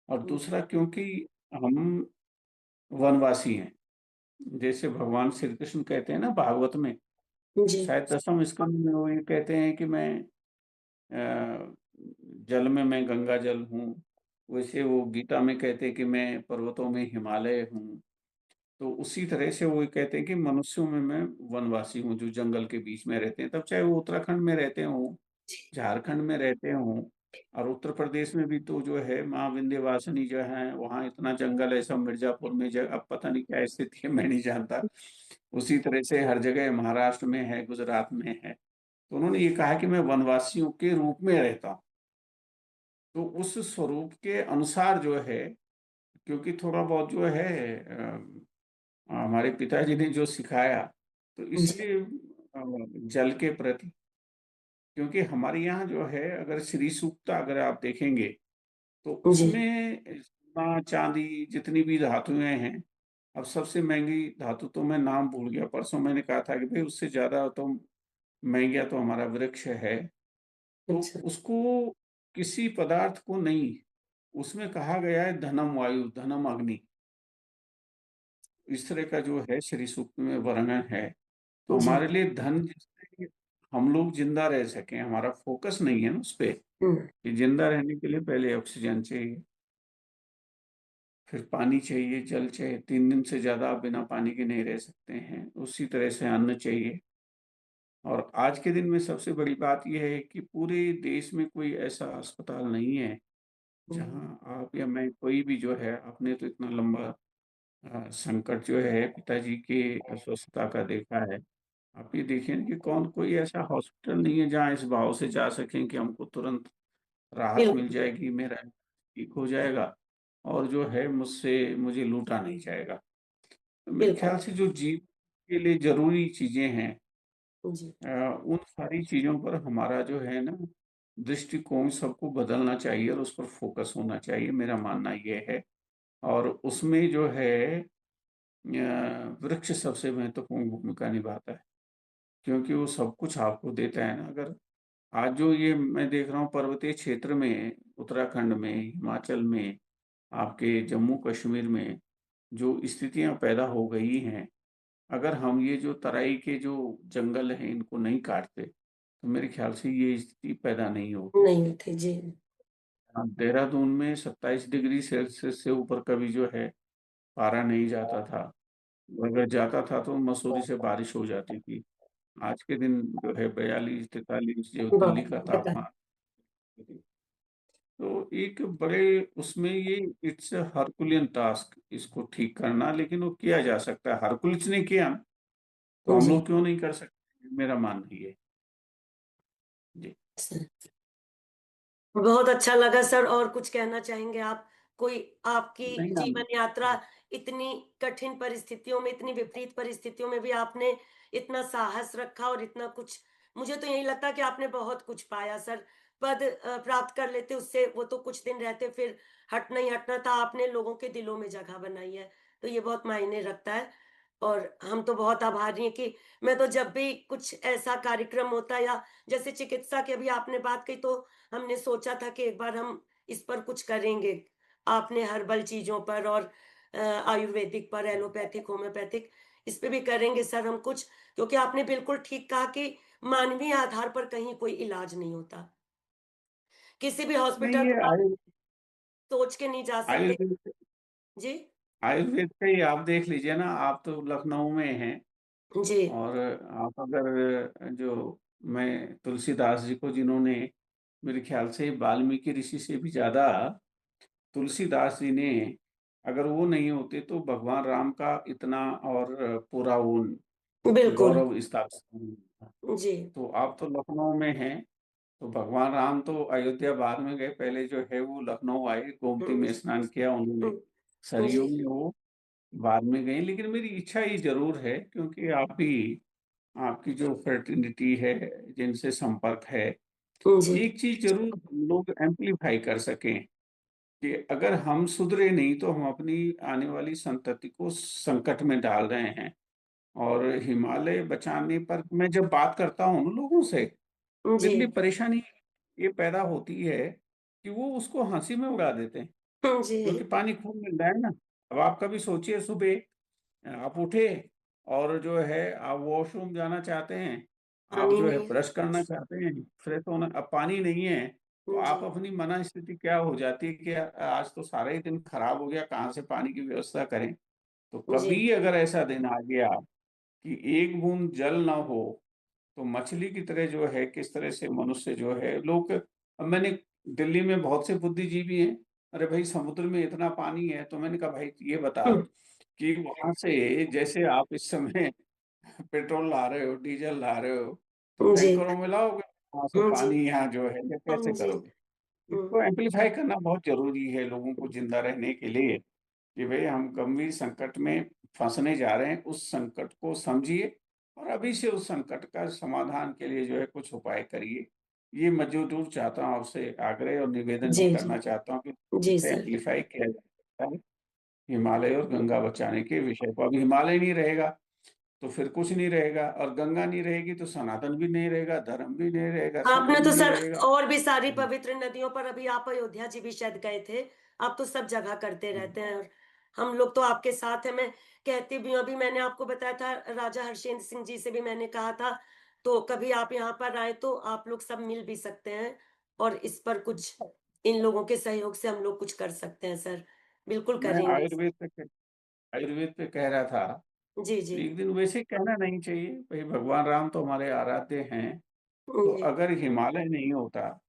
और दूसरा, क्योंकि हम वनवासी हैं, जैसे भगवान श्री कृष्ण कहते हैं ना भागवत में, जी। शायद 10वें स्कंद में वो ये कहते हैं कि मैं जल में मैं गंगा जल हूँ। वैसे वो गीता में कहते हैं कि मैं पर्वतों में हिमालय हूँ। तो उसी तरह से वो कहते हैं कि मनुष्यों में मैं वनवासी हूँ, जो जंगल के बीच में रहते हैं, तब चाहे वो उत्तराखंड में रहते हों, झारखंड में रहते हों, और उत्तर प्रदेश में भी तो जो है माँ विंध्यवासिनी जो है, वहाँ इतना जंगल है। सब मिर्जापुर में जगह, अब पता नहीं क्या स्थिति है, मैं नहीं जानता। उसी तरह से हर जगह महाराष्ट्र में है, गुजरात में है। तो उन्होंने ये कहा कि मैं वनवासियों के रूप में रहता हूँ। तो उस स्वरूप के अनुसार जो है, क्योंकि थोड़ा बहुत जो है हमारे पिताजी ने जो सिखाया, तो जी। इसलिए जल के प्रति, क्योंकि हमारे यहाँ जो है अगर श्री सूक्ता अगर आप देखेंगे, तो जी। उसमें सोना चांदी जितनी भी धातुएं हैं, अब सबसे महंगी धातु तो मैं नाम भूल गया, परसों मैंने कहा था कि भाई उससे ज्यादा तो महंगा तो हमारा वृक्ष है। तो अच्छा। उसको, किसी पदार्थ को नहीं, उसमें कहा गया है धनम वायु धनम अग्नि, इस तरह का जो है श्री सूक्त में वर्णन है। तो जी। हमारे लिए धन, जिससे कि हम लोग जिंदा रह सकें, हमारा फोकस नहीं है ना उस पे, हम्म। कि जिंदा रहने के लिए पहले ऑक्सीजन चाहिए। फिर पानी चाहिए, जल चाहिए, 3 दिन से ज्यादा आप बिना पानी के नहीं रह सकते हैं। उसी तरह से अन्न चाहिए। और आज के दिन में सबसे बड़ी बात यह है कि पूरे देश में कोई ऐसा अस्पताल नहीं है हम्म, जहां आप या मैं, कोई भी जो है, आपने तो इतना लंबा संकट जो है पिताजी के अस्वस्थता का देखा है। आप ये देखिए ना कि कौन, कोई ऐसा हॉस्पिटल नहीं है जहाँ इस भाव से जा सकें कि हमको तुरंत राहत मिल बिल्कुल जाएगी, मेरा ठीक हो जाएगा और जो है मुझसे मुझे लूटा नहीं जाएगा। तो मेरे बिल्कुल ख्याल से जो जीवन के लिए जरूरी चीजें हैं, जी उन सारी चीजों पर हमारा जो है ना दृष्टिकोण सबको बदलना चाहिए और उस पर फोकस होना चाहिए, मेरा मानना ये है। और उसमें जो है वृक्ष सबसे महत्वपूर्ण भूमिका निभाता है, क्योंकि वो सब कुछ आपको देता है ना। अगर आज जो ये मैं देख रहा हूँ पर्वतीय क्षेत्र में, उत्तराखंड में, हिमाचल में, आपके जम्मू कश्मीर में जो स्थितियां पैदा हो गई हैं, अगर हम ये जो तराई के जो जंगल हैं इनको नहीं काटते तो मेरे ख्याल से ये स्थिति पैदा नहीं होगी। नहीं होते जी। हाँ, देहरादून में 27 डिग्री सेल्सियस से ऊपर कभी जो है पारा नहीं जाता था। अगर जाता था तो मसूरी से बारिश हो जाती थी। आज के दिन जो है 42 43 जो दिल्ली बहुत का बता तापमान, तो एक बड़े उसमें ये इट्स हरकुलियन टास्क इसको ठीक करना, लेकिन वो किया जा सकता है। हरकुलिस ने किया, तो हम जी लोग क्यों नहीं कर सकते, मेरा मानना ये है। जी। बहुत अच्छा लगा सर। और कुछ कहना चाहेंगे आप? कोई आपकी नहीं हम। जीवन यात्रा इतनी कठिन परिस्थितियों में, इतनी विपरीत परिस्थितियों में भी आपने इतना साहस रखा और इतना कुछ, मुझे तो यही लगता कि आपने बहुत कुछ पाया सर। पद प्राप्त कर लेते उससे, वो तो कुछ दिन रहते, फिर हटना ही हटना था। आपने लोगों के दिलों में जगह बनाई है, तो ये बहुत मायने रखता है। और हम तो बहुत आभारी हैं कि मैं तो जब भी कुछ ऐसा कार्यक्रम होता है, या जैसे चिकित्सा की अभी आपने बात कही, तो हमने सोचा था कि एक बार हम इस पर कुछ करेंगे। आपने हर्बल चीजों पर और आयुर्वेदिक पर, एलोपैथिक, होम्योपैथिक, इस पे भी करेंगे सर हम कुछ। क्योंकि आपने बिल्कुल ठीक कहा कि मानवीय आधार पर कहीं कोई इलाज नहीं होता। किसी भी नहीं हॉस्पिटल ये को आप सोच के नहीं जा सकते। आयुर्वेद, जी आयुर्वेद का ही आप देख लीजिए ना। आप तो लखनऊ में हैं, जी और आप अगर जो, मैं तुलसीदास जी को, जिन्होंने मेरे ख्याल से वाल्मीकि ऋषि से भी ज्यादा, तुलसीदास जी ने, अगर वो नहीं होते तो भगवान राम का इतना और पूरा वो बिल्कुल गौरव स्थापित नहीं होता। जी तो आप तो लखनऊ में हैं, तो भगवान राम तो अयोध्या बाद में गए, पहले जो है वो लखनऊ आए, गोमती में जी स्नान किया उन्होंने, जी सरयू में वो बाद में गए। लेकिन मेरी इच्छा ही जरूर है, क्योंकि आप भी, आपकी जो फर्टिलिटी है, जिनसे संपर्क है, जी एक चीज जरूर हम लोग एम्पलीफाई कर सकें कि अगर हम सुधरे नहीं तो हम अपनी आने वाली संतति को संकट में डाल रहे हैं। और हिमालय बचाने पर मैं जब बात करता हूँ ना लोगों से, जी मेरे लिए परेशानी ये पैदा होती है कि वो उसको हंसी में उड़ा देते हैं, जी क्योंकि पानी खूब मिल रहा है ना। अब आप कभी सोचिए, सुबह आप उठे और जो है आप वॉशरूम जाना चाहते हैं, आप पानी जो है नहीं ब्रश करना चाहते हैं, फ्रेश होना, अब पानी नहीं है, तो है जी आप अपनी मना स्थिति क्या हो जाती है कि आज तो सारा ही दिन खराब हो गया, कहाँ से पानी की व्यवस्था करें। तो जी कभी अगर ऐसा दिन आ गया कि एक बूंद जल ना हो, तो मछली की तरह जो है, किस तरह से मनुष्य जो है, लोग, अब मैंने, दिल्ली में बहुत से बुद्धिजीवी हैं, अरे भाई समुद्र में इतना पानी है, तो मैंने कहा भाई ये बता कि वहां से जैसे आप इस समय पेट्रोल ला रहे हो, डीजल ला रहे हो, तो जी टैंकरों में लाओगे वहां से जी पानी, यहाँ जो है, ये कैसे जी करोगे। इसको एम्पलीफाई करना बहुत जरूरी है लोगों को जिंदा रहने के लिए, कि भाई हम गंभीर संकट में फंसने जा रहे हैं, उस संकट को समझिए और अभी से उस संकट का समाधान के लिए जो है कुछ उपाय करिए। ये मैं जरूर चाहता हूँ, आपसे आग्रह और निवेदन जी भी जी करना चाहता हूँ कि जी इसे सर। एम्पलीफाई किया जा सकता है हिमालय और गंगा बचाने के विषय को। अब हिमालय नहीं रहेगा तो फिर कुछ नहीं रहेगा, और गंगा नहीं रहेगी तो सनातन भी नहीं रहेगा, धर्म भी नहीं रहेगा, आपने समय भी तो नहीं सर रहेगा। और भी सारी पवित्र नदियों पर, अभी आप अयोध्या जी भी शायद गए थे। आप तो सब जगह करते रहते हैं, और हम लोग तो आपके साथ हैं। मैं कहती भी हूँ, अभी मैंने आपको बताया था, राजा हर्षेंद्र सिंह जी से भी मैंने कहा था। तो कभी आप यहाँ पर आए तो आप लोग सब मिल भी सकते हैं, और इस पर कुछ, इन लोगों के सहयोग से हम लोग कुछ कर सकते हैं सर। बिल्कुल मैं करेंगे। आयुर्वेद पे कह रहा था। जी तो जी। एक दिन वैसे कहना नहीं चाहिए भाई, भगवान राम तो हमारे आराध्य हैं। तो जी अगर हिमालय नहीं होता,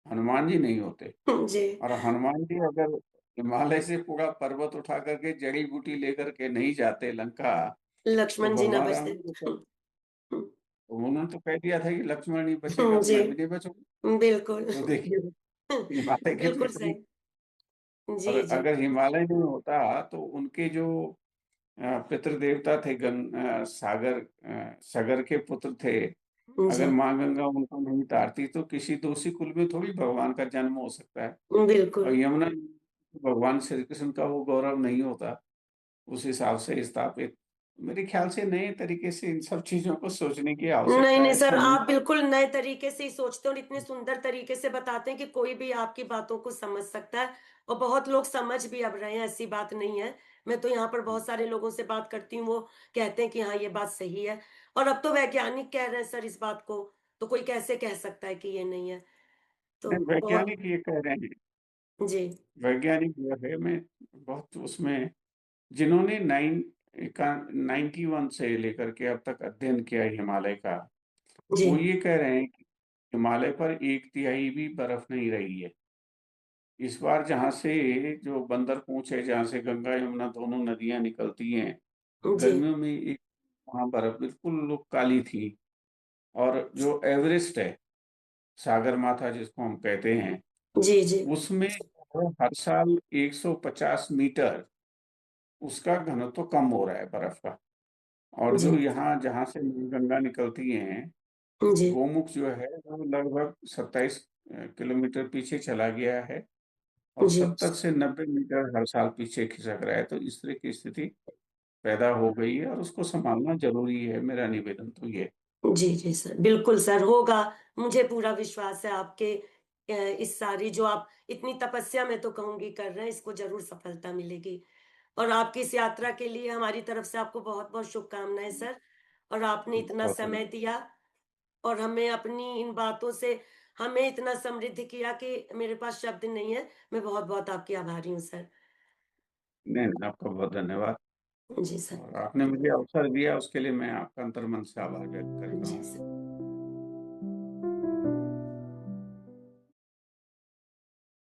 हनुमान जी नहीं होते, जी। और हनुमान जी अगर हिमालय से पूरा पर्वत उठा करके जड़ी बूटी लेकर के नहीं जाते लंका, तो लक्ष्मण जी न भगवान राम बचते। ने तो उन्होंने तो कह दिया था कि लक्ष्मण नहीं बचेगा तो जी मैं भी नहीं बचूंगा। बिल्कुल। तो देखिए, हिमालय के बिल्कुल विपरीत। सही। और जी जी। अगर हिमालय नहीं होता तो उनके जो पितृ देवता थे, सागर के पुत्र थे। जी अगर माँ गंगा उनको नहीं तारती तो किसी दोषी कुल में थोड़ी भगवान का जन्म हो सकता है। बिल्कुल। और यमुना, भगवान श्री कृष्ण का वो गौरव नहीं होता उस हिसाब से स्थापित। मेरे ख्याल से नए तरीके से इन सब चीजों को सोचने की नहीं आवश्यकता नहीं है, सर, समय। आप बिल्कुल नए तरीके से ही सोचते हैं और इतने सुंदर तरीके से बताते हैं कि कोई भी आपकी बातों को समझ सकता है। और बहुत लोग समझ भी अब रहे हैं, ऐसी बात नहीं है। मैं तो यहाँ पर बहुत सारे लोगों से बात करती हूँ, वो कहते हैं कि हाँ ये बात सही है। और अब तो वैज्ञानिक कह रहे हैं सर इस बात को, तो कोई कैसे कह सकता है कि ये नहीं है। तो नहीं, बहुत। वैज्ञानिक ये कह रहे हैं। जी वैज्ञानिक जो है, मैं बहुत उसमें, जिन्होंने 91 से लेकर के अब तक अध्ययन किया है हिमालय का, जी वो ये कह रहे हैं कि हिमालय पर 1/3 भी बर्फ नहीं रही है। इस बार जहाँ से जो बंदर पूंछ है, जहाँ से गंगा यमुना दोनों नदियां निकलती हैं, जी गर्मियों में एक वहाँ बर्फ बिल्कुल काली थी। और जो एवरेस्ट है, सागर माथा जिसको हम कहते हैं, जी जी उसमें हर साल 150 मीटर उसका घनत्व कम हो रहा है बर्फ का। और जी जो यहाँ जहाँ से गंगा निकलती हैं, जी गोमुख जो है वो लगभग 27 किलोमीटर पीछे चला गया है। और जी 70 से 90 मीटर हर साल पीछे खिसक रहा है। तो इस तरह की स्थिति पैदा हो गई है और उसको संभालना जरूरी है। मेरा निवेदन तो ये। जी जी सर, बिल्कुल सर होगा। मुझे पूरा विश्वास है आपके इस सारी जो आप इतनी तपस्या में तो कहूंगी कर रहे हैं, इसको जरूर सफलता मिलेगी। और आपकी इस यात्रा के लिए हमारी तरफ से आपको बहुत बहुत शुभकामनाएं सर। और आपने इतना बहुत समय दिया और हमें अपनी इन बातों से हमें इतना समृद्ध किया कि मेरे पास शब्द नहीं है। मैं बहुत बहुत आपकी आभारी हूँ सर। नहीं नहीं, आपका बहुत धन्यवाद। जी सर। और आपने मुझे अवसर दिया उसके लिए मैं आपका अंतर्मन से आभार व्यक्त करता जी। हूँ।